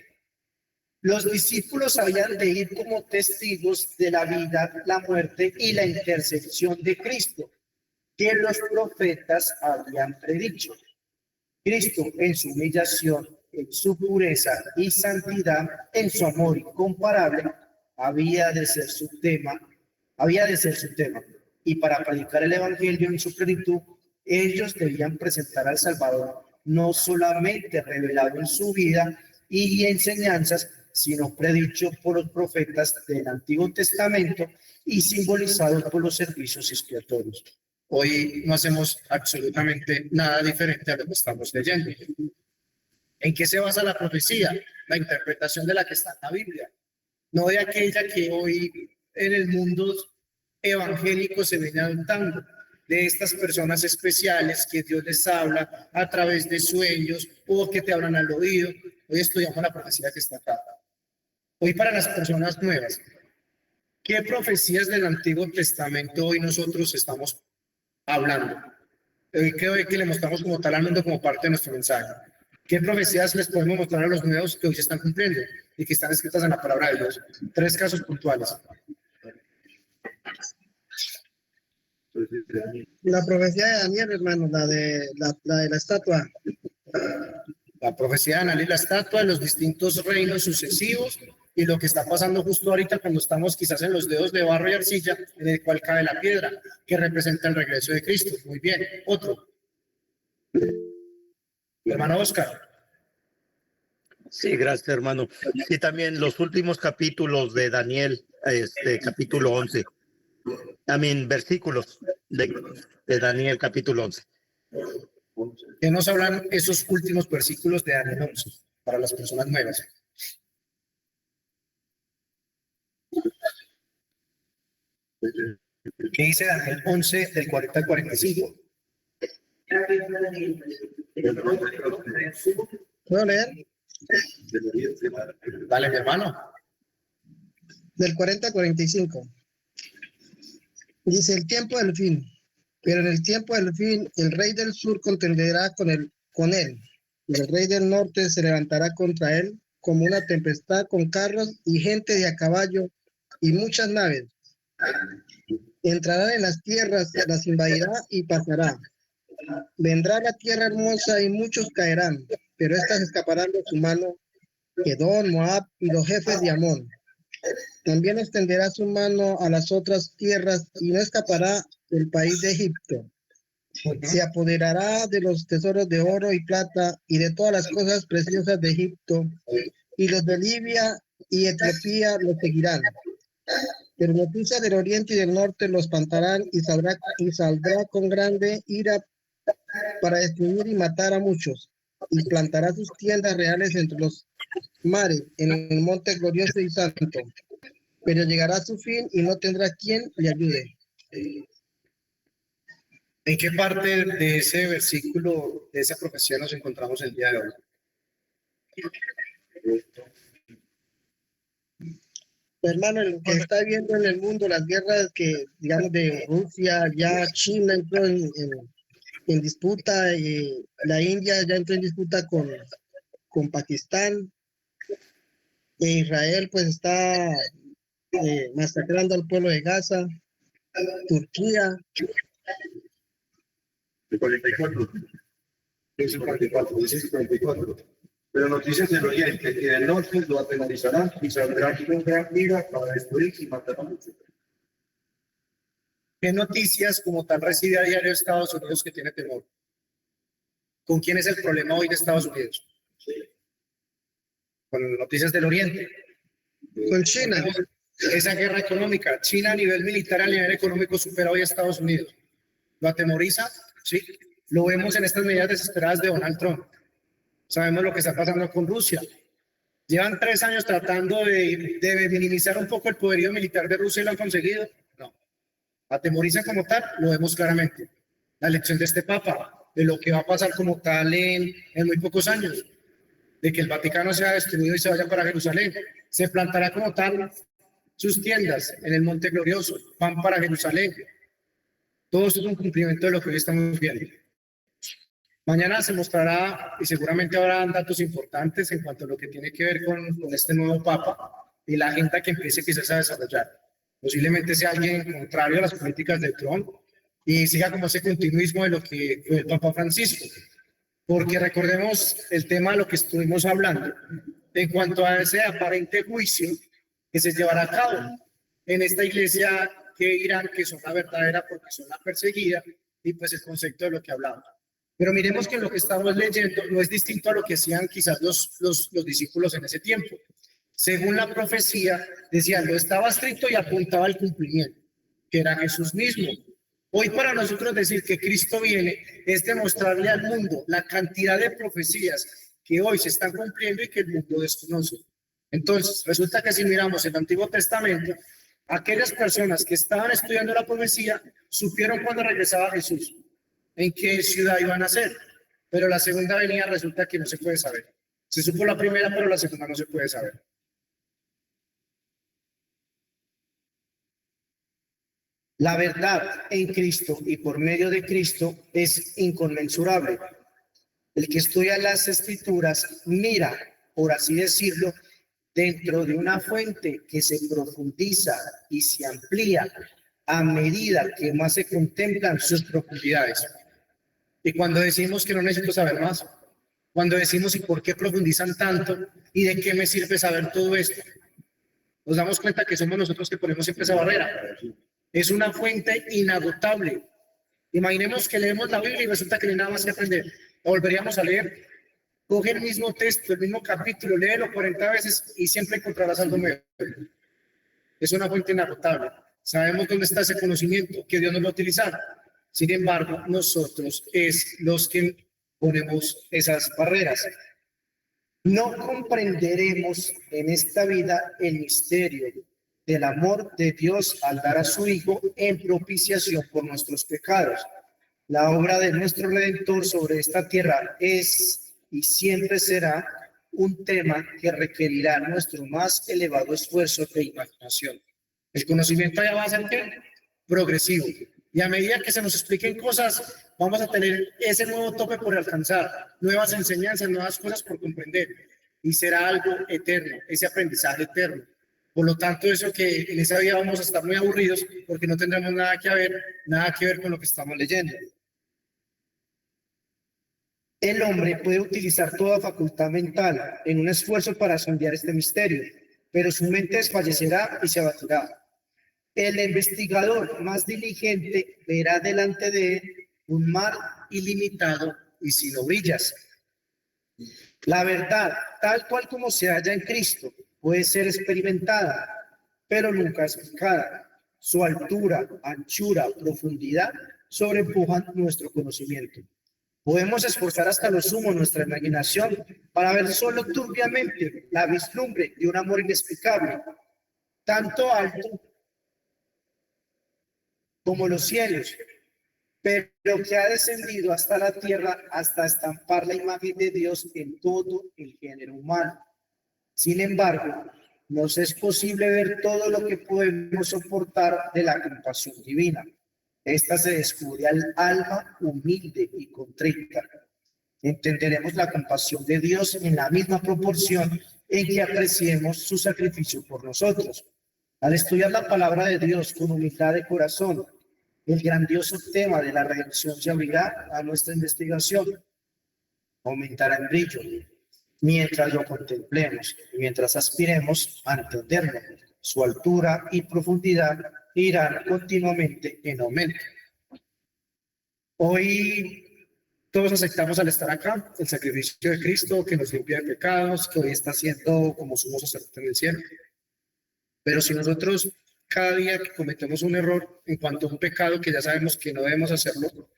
Los discípulos habían de ir como testigos de la vida, la muerte y la intercesión de Cristo, que los profetas habían predicho. Cristo, en su humillación, en su pureza y santidad, en su amor incomparable, había de ser su tema. Y para predicar el Evangelio en su plenitud, ellos debían presentar al Salvador no solamente revelado en su vida y enseñanzas, sino predicho por los profetas del Antiguo Testamento y simbolizado por los servicios expiatorios. Hoy no hacemos absolutamente nada diferente a lo que estamos leyendo. ¿En qué se basa la profecía? La interpretación de la que está en la Biblia, no de aquella que hoy en el mundo evangélico se viene adoptando, de estas personas especiales que Dios les habla a través de sueños o que te hablan al oído. Hoy estudiamos la profecía que está acá. Hoy para las personas nuevas, ¿qué profecías del Antiguo Testamento hoy nosotros estamos hablando? Creo que le mostramos como tal al mundo como parte de nuestro mensaje. ¿Qué profecías les podemos mostrar a los nuevos que hoy se están cumpliendo y que están escritas en la palabra de Dios? 3 casos puntuales. La profecía de Daniel, hermano, la de la estatua. La profecía de Daniel y la estatua, los distintos reinos sucesivos y lo que está pasando justo ahorita cuando estamos quizás en los dedos de barro y arcilla en el cual cae la piedra, que representa el regreso de Cristo. Muy bien. Otro. Hermano Oscar. Sí, gracias, hermano. Y también los últimos capítulos de Daniel, capítulo 11. Versículos de Daniel, capítulo 11. ¿Qué nos hablan esos últimos versículos de Daniel 11 para las personas nuevas? ¿Qué dice Daniel 11 del 40 al 45? ¿Puedo leer? Dale, mi hermano. Del 40 al 45. Dice el tiempo del fin. Pero en el tiempo del fin, el rey del sur contenderá con él, y el rey del norte se levantará contra él como una tempestad con carros y gente de a caballo y muchas naves. Entrará en las tierras, las invadirá y pasará. Vendrá la tierra hermosa y muchos caerán, pero éstas escaparán de su mano, Edom, Moab y los jefes de Amón. También extenderá su mano a las otras tierras y no escapará del país de Egipto. Se apoderará de los tesoros de oro y plata y de todas las cosas preciosas de Egipto, y los de Libia y Etiopía los seguirán. Pero noticias del oriente y del norte los espantarán y saldrá con grande ira para destruir y matar a muchos, y plantará sus tiendas reales entre los mares, en el monte glorioso y santo. Pero llegará a su fin y no tendrá quien le ayude. ¿En qué parte de ese versículo, de esa profecía nos encontramos el día de hoy? Hermano, lo que está viendo en el mundo, las guerras que, digamos, de Rusia, ya China entró en disputa, la India ya entró en disputa con Pakistán, e Israel pues está masacrando al pueblo de Gaza, Turquía. El 44. Es el 44, dice el 44. Pero noticias del oriente y del norte lo atemorizarán y saldrán con gran ira para destruir y matar a muchos. ¿Qué noticias como tal recibe a diario Estados Unidos que tiene temor? ¿Con quién es el problema hoy de Estados Unidos? Con noticias del oriente. Con China. Esa guerra económica. China a nivel militar, a nivel económico supera hoy a Estados Unidos. ¿Lo atemoriza? Sí. Lo vemos en estas medidas desesperadas de Donald Trump. Sabemos lo que está pasando con Rusia. Llevan 3 años tratando de minimizar un poco el poderío militar de Rusia y lo han conseguido. No. Atemoriza como tal, lo vemos claramente. La elección de este Papa, de lo que va a pasar como tal en muy pocos años, de que el Vaticano sea destruido y se vaya para Jerusalén. Se plantará como tal sus tiendas en el Monte Glorioso, van para Jerusalén. Todo esto es un cumplimiento de lo que hoy estamos viendo. Mañana se mostrará y seguramente habrá datos importantes en cuanto a lo que tiene que ver con este nuevo Papa y la agenda que empiece quizás a desarrollar. Posiblemente sea alguien contrario a las políticas de Trump y siga como ese continuismo de lo que fue el Papa Francisco. Porque recordemos el tema de lo que estuvimos hablando en cuanto a ese aparente juicio que se llevará a cabo en esta iglesia que dirán que son la verdadera porque son la perseguida y pues el concepto de lo que hablamos. Pero miremos que lo que estamos leyendo no es distinto a lo que hacían quizás los discípulos en ese tiempo. Según la profecía, decían, lo estaba estricto y apuntaba al cumplimiento, que era Jesús mismo. Hoy para nosotros decir que Cristo viene es demostrarle al mundo la cantidad de profecías que hoy se están cumpliendo y que el mundo desconoce. Entonces, resulta que si miramos el Antiguo Testamento, aquellas personas que estaban estudiando la profecía supieron cuando regresaba Jesús, en qué ciudad iban a ser, pero la segunda venida resulta que no se puede saber. Se supo la primera, pero la segunda no se puede saber. La verdad en Cristo y por medio de Cristo es inconmensurable. El que estudia las Escrituras mira, por así decirlo, dentro de una fuente que se profundiza y se amplía a medida que más se contemplan sus profundidades. Y cuando decimos que no necesito saber más, Cuando decimos, ¿y por qué profundizan tanto? ¿Y de qué me sirve saber todo esto? Nos damos cuenta que somos nosotros que ponemos siempre esa barrera. Es una fuente inagotable. Imaginemos que leemos la Biblia y resulta que no hay nada más que aprender. La volveríamos a leer. Coge el mismo texto, el mismo capítulo, léelo 40 veces y siempre encontrarás algo nuevo. Es una fuente inagotable. Sabemos dónde está ese conocimiento, que Dios nos va a utilizar. Sin embargo, nosotros es los que ponemos esas barreras. No comprenderemos en esta vida el misterio del amor de Dios al dar a su Hijo en propiciación por nuestros pecados. La obra de nuestro Redentor sobre esta tierra es y siempre será un tema que requerirá nuestro más elevado esfuerzo de imaginación. El conocimiento ya va a ser ¿qué? Progresivo. Y a medida que se nos expliquen cosas, vamos a tener ese nuevo tope por alcanzar, nuevas enseñanzas, nuevas cosas por comprender. Y será algo eterno, ese aprendizaje eterno. Por lo tanto, eso que en esa vida vamos a estar muy aburridos porque no tendremos nada que ver con lo que estamos leyendo. El hombre puede utilizar toda facultad mental en un esfuerzo para sondear este misterio, pero su mente desfallecerá y se abatirá. El investigador más diligente verá delante de él un mar ilimitado y sin orillas. La verdad, tal cual como se halla en Cristo, puede ser experimentada, pero nunca explicada. Su altura, anchura, profundidad sobrepujan nuestro conocimiento. Podemos esforzar hasta lo sumo nuestra imaginación para ver solo turbiamente la vislumbre de un amor inexplicable, tanto alto como los cielos, pero que ha descendido hasta la tierra hasta estampar la imagen de Dios en todo el género humano. Sin embargo, nos es posible ver todo lo que podemos soportar de la compasión divina. Esta se descubre al alma humilde y contrita. Entenderemos la compasión de Dios en la misma proporción en que apreciemos su sacrificio por nosotros. Al estudiar la palabra de Dios con humildad de corazón, el grandioso tema de la redención se abrirá a nuestra investigación. Aumentará en brillo mientras lo contemplemos, mientras aspiremos a entenderlo. Su altura y profundidad irán continuamente en aumento. Hoy todos aceptamos al estar acá el sacrificio de Cristo que nos limpia de pecados, que hoy está haciendo como sumo sacerdote en el cielo. Pero si nosotros cada día que cometemos un error en cuanto a un pecado que ya sabemos que no debemos hacerlo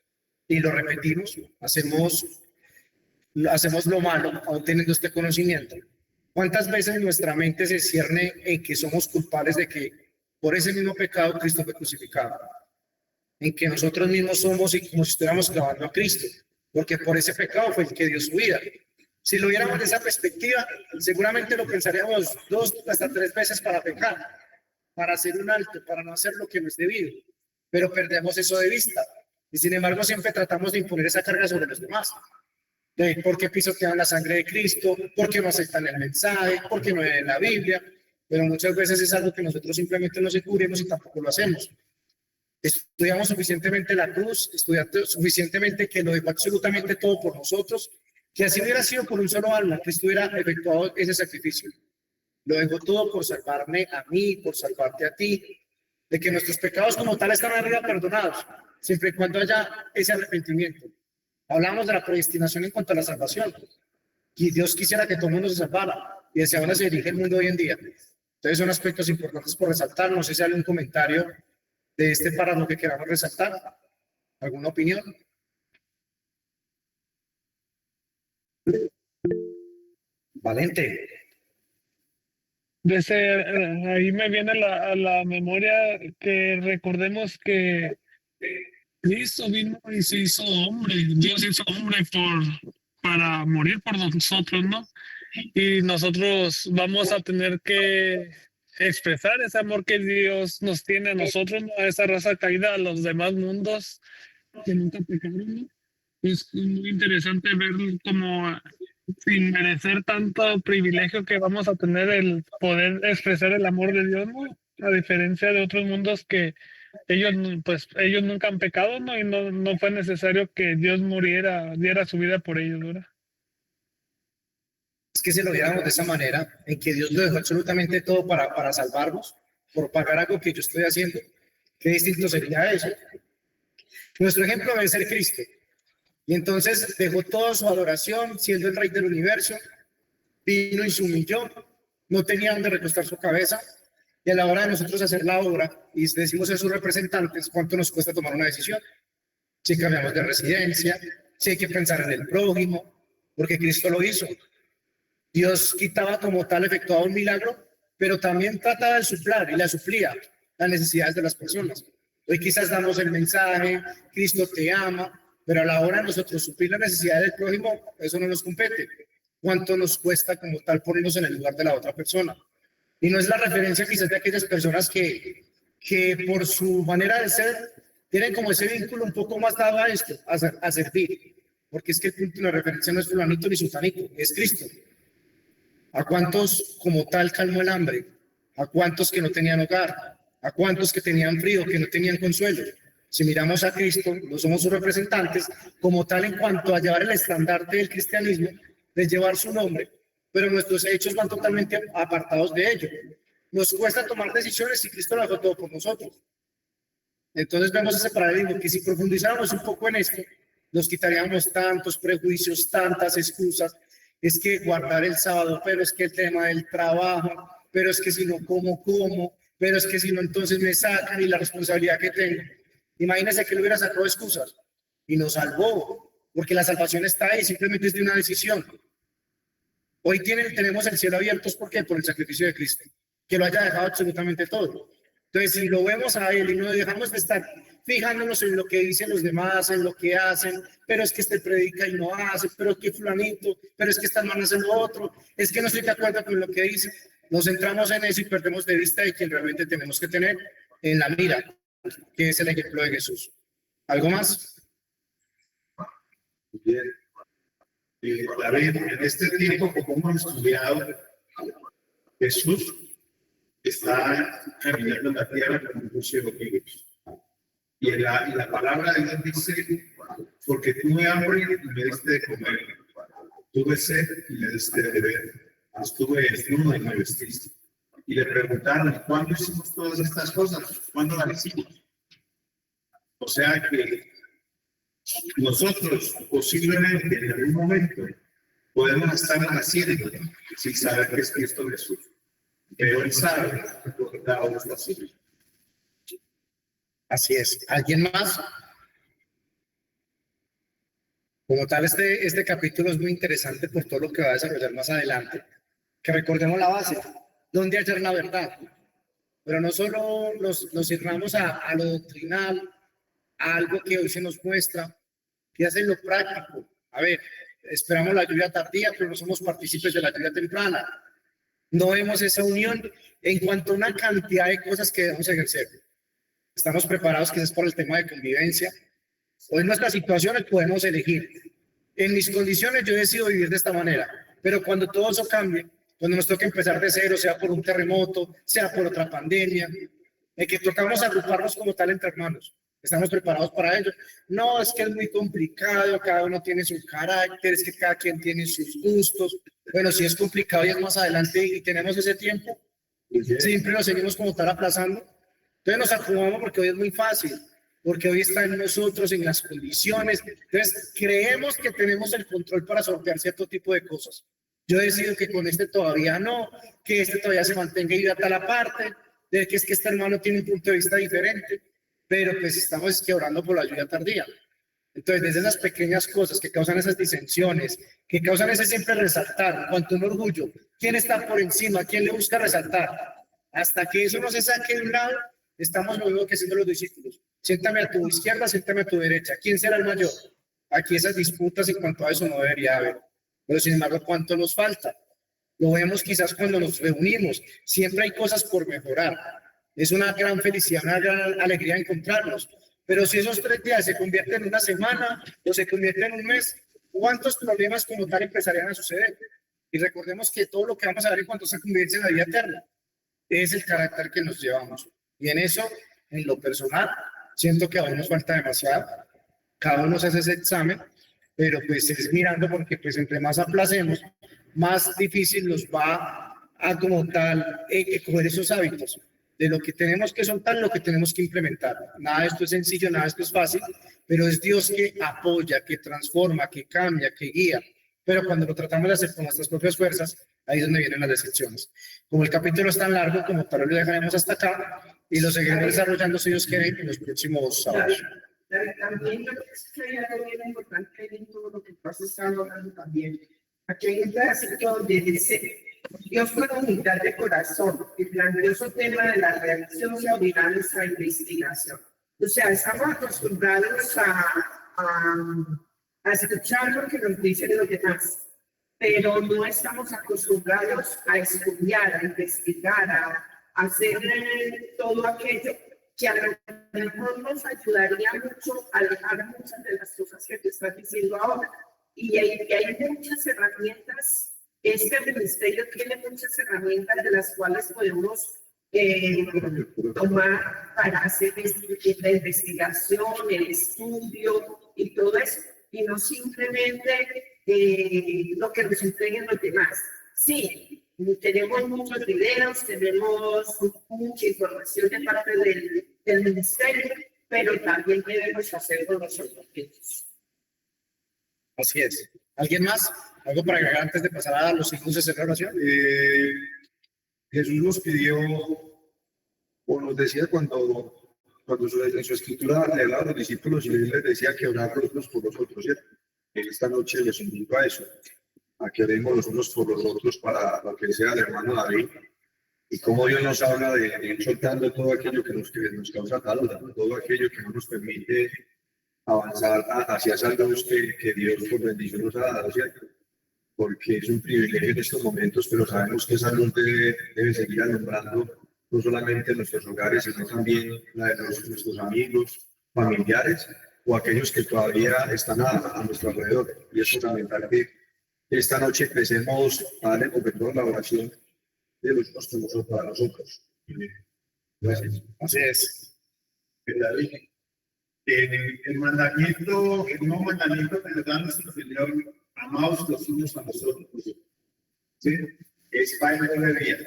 y lo repetimos, hacemos lo malo aún teniendo este conocimiento, ¿cuántas veces nuestra mente se cierne en que somos culpables de que por ese mismo pecado Cristo fue crucificado? En que nosotros mismos somos y como si estuviéramos clavando a Cristo, porque por ese pecado fue el que dio su vida. Si lo viéramos de esa perspectiva, seguramente lo pensaríamos 2 hasta 3 veces para pecar, para hacer un alto, para no hacer lo que no es debido, pero perdemos eso de vista. Y sin embargo siempre tratamos de imponer esa carga sobre los demás. ¿Por qué pisotean la sangre de Cristo? ¿Por qué no aceptan el mensaje? ¿Por qué no leen la Biblia? Pero muchas veces es algo que nosotros simplemente nos descubrimos y tampoco lo hacemos. Estudiamos suficientemente la cruz, estudiamos suficientemente que lo dejó absolutamente todo por nosotros, que así hubiera sido por un solo alma, que estuviera efectuado ese sacrificio. Lo dejó todo por salvarme a mí, por salvarte a ti, de que nuestros pecados como tal están arriba perdonados, siempre y cuando haya ese arrepentimiento. Hablamos de la predestinación en cuanto a la salvación. Y Dios quisiera que todo el mundo se salvara, y hacia ahora se dirige el mundo hoy en día. Entonces son aspectos importantes por resaltar. No sé si hay algún comentario de este párrafo que queramos resaltar. ¿Alguna opinión? Valente. Ahí me viene a la memoria que recordemos que Cristo vino y se hizo hombre, Dios se hizo hombre para morir por nosotros, ¿no? Y nosotros vamos a tener que expresar ese amor que Dios nos tiene a nosotros, ¿no? A esa raza caída, a los demás mundos que nunca pecaron, ¿no? Es muy interesante ver cómo sin merecer tanto privilegio que vamos a tener el poder expresar el amor de Dios, ¿no? A diferencia de otros mundos que ellos nunca han pecado, ¿no? Y no fue necesario que Dios muriera, diera su vida por ellos, ¿verdad? es que si lo viéramos de esa manera, en que Dios lo dejó absolutamente todo para salvarnos, por pagar algo que yo estoy haciendo, qué distinto sería eso. Nuestro ejemplo debe ser Cristo. Y entonces dejó toda su adoración, siendo el rey del universo, vino y se humilló, no tenía donde recostar su cabeza, y a la hora de nosotros hacer la obra, y decimos a sus representantes, ¿cuánto nos cuesta tomar una decisión? Si cambiamos de residencia, si hay que pensar en el prójimo, porque Cristo lo hizo. Dios quitaba como tal, efectuaba un milagro, pero también trataba de suplir y la suplía las necesidades de las personas. Hoy quizás damos el mensaje, Cristo te ama, pero a la hora de nosotros suplir la necesidad del prójimo, eso no nos compete. ¿Cuánto nos cuesta como tal ponernos en el lugar de la otra persona? Y no es la referencia quizás de aquellas personas que por su manera de ser tienen como ese vínculo un poco más dado a esto, a servir. Porque es que el punto de la referencia no es fulanito ni sultanito, es Cristo. ¿A cuántos como tal calmó el hambre? ¿A cuántos que no tenían hogar? ¿A cuántos que tenían frío, que no tenían consuelo? Si miramos a Cristo, no somos sus representantes, como tal en cuanto a llevar el estandarte del cristianismo, de llevar su nombre, pero nuestros hechos van totalmente apartados de ello. Nos cuesta tomar decisiones y Cristo lo hace todo por nosotros. Entonces vemos ese paralelismo que si profundizáramos un poco en esto, nos quitaríamos tantos prejuicios, tantas excusas. Es que guardar el sábado, pero es que el tema del trabajo, pero es que si no como, pero es que si no entonces me sacan y la responsabilidad que tengo. Imagínense que él hubiera sacado excusas y nos salvó, porque la salvación está ahí, simplemente es de una decisión. Hoy tenemos el cielo abierto, ¿por qué? Por el sacrificio de Cristo, que lo haya dejado absolutamente todo. Entonces, si lo vemos a él y no dejamos de estar fijándonos en lo que dicen los demás, en lo que hacen, pero es que este predica y no hace, pero es que fulanito, pero es que esta hermana hace lo otro, es que no estoy de acuerdo con lo que dice, nos centramos en eso y perdemos de vista de quien realmente tenemos que tener en la mira, que es el ejemplo de Jesús. ¿Algo más? Bien. David, en este tiempo, como hemos estudiado, Jesús está caminando en la tierra como un ciego vivos. Y la palabra de Dios dice, porque tuve hambre y me diste de comer, tuve sed y me diste de beber, estuve desnudo y me vestiste. Y le preguntaron, ¿cuándo hicimos todas estas cosas? ¿Cuándo las hicimos? O sea que nosotros posiblemente en algún momento podemos estar haciendo sin saber que es Cristo Jesús. Pero él sabe que cada uno está haciendo. Así es. ¿Alguien más? Como tal, este capítulo es muy interesante por todo lo que va a desarrollar más adelante. Que recordemos la base, donde hallar la verdad. Pero no solo nos cerramos a lo doctrinal, a algo que hoy se nos muestra, que hace lo práctico. A ver, esperamos la lluvia tardía, pero no somos partícipes de la lluvia temprana. No vemos esa unión en cuanto a una cantidad de cosas que debemos ejercer. Estamos preparados quizás por el tema de convivencia. Hoy en nuestras situaciones podemos elegir. En mis condiciones yo decido vivir de esta manera, pero cuando todo eso cambie, cuando nos toque empezar de cero, sea por un terremoto, sea por otra pandemia, en que tocamos agruparnos como tal entre hermanos. ¿Estamos preparados para ello? No, es que es muy complicado, cada uno tiene su carácter, es que cada quien tiene sus gustos. Bueno, si es complicado y es más adelante y tenemos ese tiempo, siempre nos seguimos como tal aplazando. Entonces nos acomodamos porque hoy es muy fácil, porque hoy está en nosotros, en las condiciones. Entonces creemos que tenemos el control para sortear cierto tipo de cosas. Yo decido que con este todavía no, que este todavía se mantenga y hasta la parte de que es que este hermano tiene un punto de vista diferente, pero pues estamos orando por la lluvia tardía. Entonces, desde esas pequeñas cosas que causan esas disensiones, que causan ese siempre resaltar, cuanto un orgullo, ¿quién está por encima? ¿Quién le busca resaltar? Hasta que eso no se saque de un lado, estamos lo mismo que haciendo los discípulos. Siéntame a tu izquierda, siéntame a tu derecha. ¿Quién será el mayor? Aquí esas disputas en cuanto a eso no debería haber. Pero sin embargo, ¿cuánto nos falta? Lo vemos quizás cuando nos reunimos. Siempre hay cosas por mejorar. Es una gran felicidad, una gran alegría encontrarnos. Pero si esos 3 días se convierten en una semana o se convierten en un mes, ¿cuántos problemas como tal empezarían a suceder? Y recordemos que todo lo que vamos a ver en cuanto a esa convivencia en la vida eterna es el carácter que nos llevamos. Y en eso, en lo personal, siento que aún nos falta demasiado. Cada uno se hace ese examen, pero pues es mirando porque pues entre más aplacemos, más difícil nos va a como tal coger esos hábitos de lo que tenemos que soltar, lo que tenemos que implementar. Nada de esto es sencillo, nada de esto es fácil, pero es Dios que apoya, que transforma, que cambia, que guía. Pero cuando lo tratamos de hacer con nuestras propias fuerzas, ahí es donde vienen las decepciones. Como el capítulo es tan largo, como tal vez lo dejaremos hasta acá y lo seguiremos desarrollando, si Dios quiere, en los próximos sábados. También yo creo que hay algo bien importante en todo lo que tú has estado hablando también. Aquí hay un pedacito donde dice: Dios con humildad de corazón, el grandioso tema de la reacción se abrirá a nuestra investigación. O sea, estamos acostumbrados a escuchar lo que nos dicen los demás, pero no estamos acostumbrados a estudiar, a investigar, a hacer todo aquello que a lo mejor nos ayudaría mucho a alejar muchas de las cosas que te estás diciendo ahora. Y hay muchas herramientas, este ministerio tiene muchas herramientas de las cuales podemos tomar para hacer la investigación, el estudio y todo eso, y no simplemente lo que nos entreguen los demás. Sí, tenemos muchos videos, tenemos mucha información de parte del ministerio, pero también debemos hacerlo nosotros mismos. Así es. ¿Alguien más? ¿Algo para agregar antes de pasar a los signos de celebración? Jesús nos pidió, o nos decía cuando en su escritura le hablaba a los discípulos y les decía que orar los unos por los otros, ¿cierto? Esta noche les invito a eso, a que oremos los unos por los otros para lo que sea el hermano David, y cómo Dios nos habla de ir soltando todo aquello que nos causa calor, todo aquello que no nos permite avanzar hacia esa luz que Dios por bendición nos ha dado, ¿cierto? Porque es un privilegio en estos momentos, pero sabemos que esa luz debe seguir alumbrando no solamente nuestros hogares, sino también la de nuestros amigos, familiares o aquellos que todavía están a nuestro alrededor. Y es fundamental que esta noche empecemos a darle completo la oración de los nuestros para nosotros. Gracias. Así es. El mandamiento, el nuevo mandamiento que nos da nuestro Señor: amaos los unos a los otros. ¿Sí? Es para el día,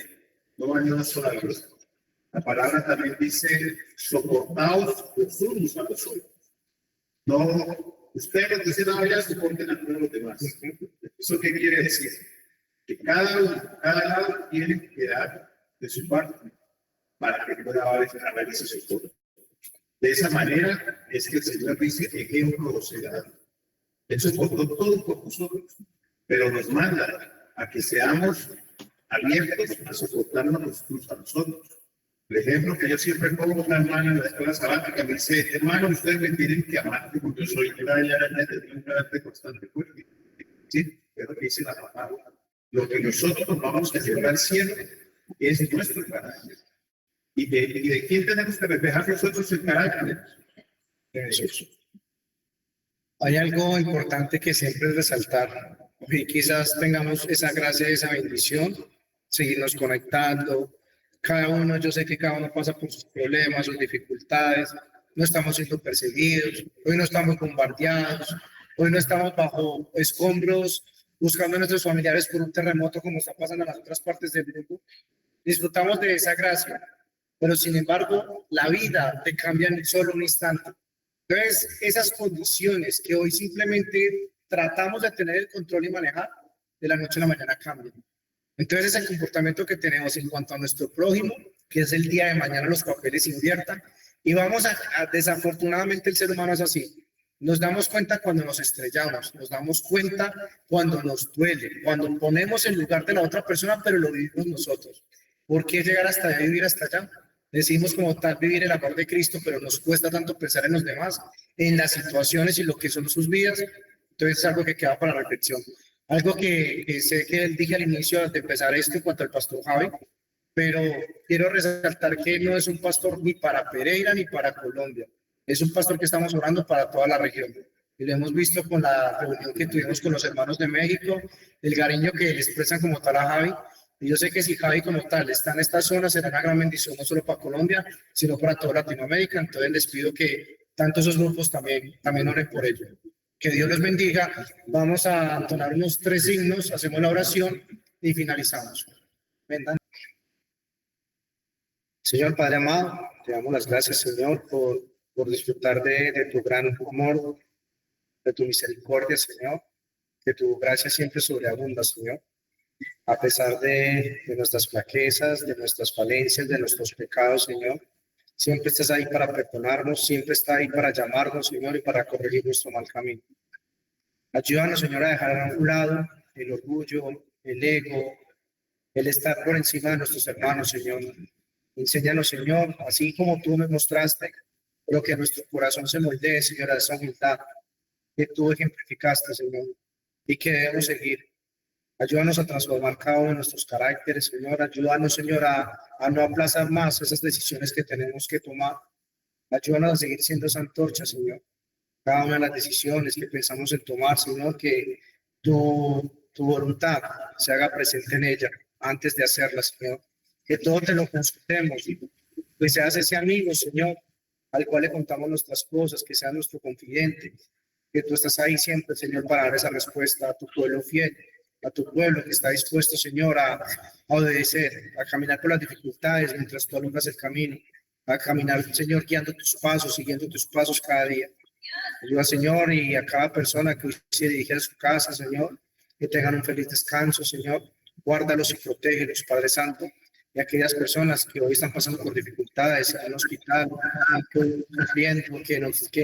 no hay una sola vez. La palabra también dice: soportaos los unos a los otros. No, ustedes dicen: no, ya soporten a todos los demás. ¿Eso qué quiere decir? Que cada lado tiene que dar de su parte para que pueda haber ese soporte. De esa manera es que el Señor dice: ejemplo os he dado. Él soportó todo por nosotros, pero nos manda a que seamos abiertos a soportarnos los unos a nosotros. El ejemplo que yo siempre pongo, una hermana en la escuela sabática me dice: hermano, ustedes me tienen que amar porque yo soy un carácter bastante fuerte. Sí, es lo que dice la palabra. Lo que nosotros nos vamos a llevar siempre es nuestro carácter. ¿Y de quién tenemos que reflejar nosotros el carácter? De Jesús. Hay algo importante que siempre es resaltar. Y quizás tengamos esa gracia, esa bendición, seguirnos conectando. Cada uno, yo sé que cada uno pasa por sus problemas, sus dificultades. No estamos siendo perseguidos, hoy no estamos bombardeados, hoy no estamos bajo escombros buscando a nuestros familiares por un terremoto como está pasando en las otras partes del mundo. Disfrutamos de esa gracia, pero sin embargo la vida te cambia en solo un instante. Entonces, esas condiciones que hoy simplemente tratamos de tener el control y manejar, de la noche a la mañana cambian. Entonces, ese comportamiento que tenemos en cuanto a nuestro prójimo, que es el día de mañana los papeles inviertan, y vamos desafortunadamente el ser humano es así. Nos damos cuenta cuando nos estrellamos, nos damos cuenta cuando nos duele, cuando ponemos en lugar de la otra persona, pero lo vivimos nosotros. ¿Por qué llegar hasta allá y vivir hasta allá? Decimos como tal vivir el amor de Cristo, pero nos cuesta tanto pensar en los demás, en las situaciones y lo que son sus vidas. Entonces es algo que queda para reflexión. Algo que sé que dije al inicio de empezar esto en cuanto al pastor Javi, pero quiero resaltar que no es un pastor ni para Pereira ni para Colombia. Es un pastor que estamos orando para toda la región. Y lo hemos visto con la reunión que tuvimos con los hermanos de México, el cariño que le expresan como tal a Javi. Y yo sé que si Javi como tal está en esta zona, será una gran bendición no solo para Colombia, sino para toda Latinoamérica. Entonces les pido que tanto esos grupos también oren por ello. Que Dios les bendiga. Vamos a entonar unos 3 himnos, hacemos la oración y finalizamos. Vendan. Señor Padre amado, te damos las gracias, Señor, por disfrutar de tu gran amor, de tu misericordia, Señor, que tu gracia siempre sobreabunda, Señor. A pesar de nuestras flaquezas, de nuestras falencias, de nuestros pecados, Señor, siempre estás ahí para perdonarnos, siempre estás ahí para llamarnos, Señor, y para corregir nuestro mal camino. Ayúdanos, Señor, a dejar a un lado el orgullo, el ego, el estar por encima de nuestros hermanos, Señor. Enséñanos, Señor, así como tú me mostraste, pero que nuestro corazón se moldee, Señor, a esa humildad que tú ejemplificaste, Señor, y que debemos seguir. Ayúdanos a transformar cada uno de nuestros caracteres, Señor. Ayúdanos, Señor, a no aplazar más esas decisiones que tenemos que tomar. Ayúdanos a seguir siendo esa antorcha, Señor. Cada una de las decisiones que pensamos en tomar, Señor, que tu voluntad se haga presente en ella antes de hacerla, Señor. Que todo te lo consultemos, que seas ese amigo, Señor, al cual le contamos nuestras cosas, que sea nuestro confidente, que tú estás ahí siempre, Señor, para dar esa respuesta a tu pueblo fiel, a tu pueblo que está dispuesto, Señor, a obedecer, a caminar por las dificultades mientras tú alumbras el camino, a caminar, Señor, guiando tus pasos, siguiendo tus pasos cada día. Ayuda, Señor, y a cada persona que hoy se dirige a su casa, Señor, que tengan un feliz descanso, Señor. Guárdalos y protégelos, Padre Santo. Y aquellas personas que hoy están pasando por dificultades en el hospital, que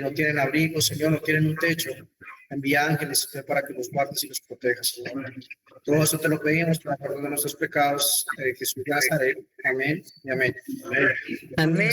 no tienen abrigo, Señor, no tienen un techo, envía ángeles para que los guardes y los protejas, Señor. Todo esto te lo pedimos para perdón de nuestros pecados, Jesús de Nazaret. Amén y amén. Amén.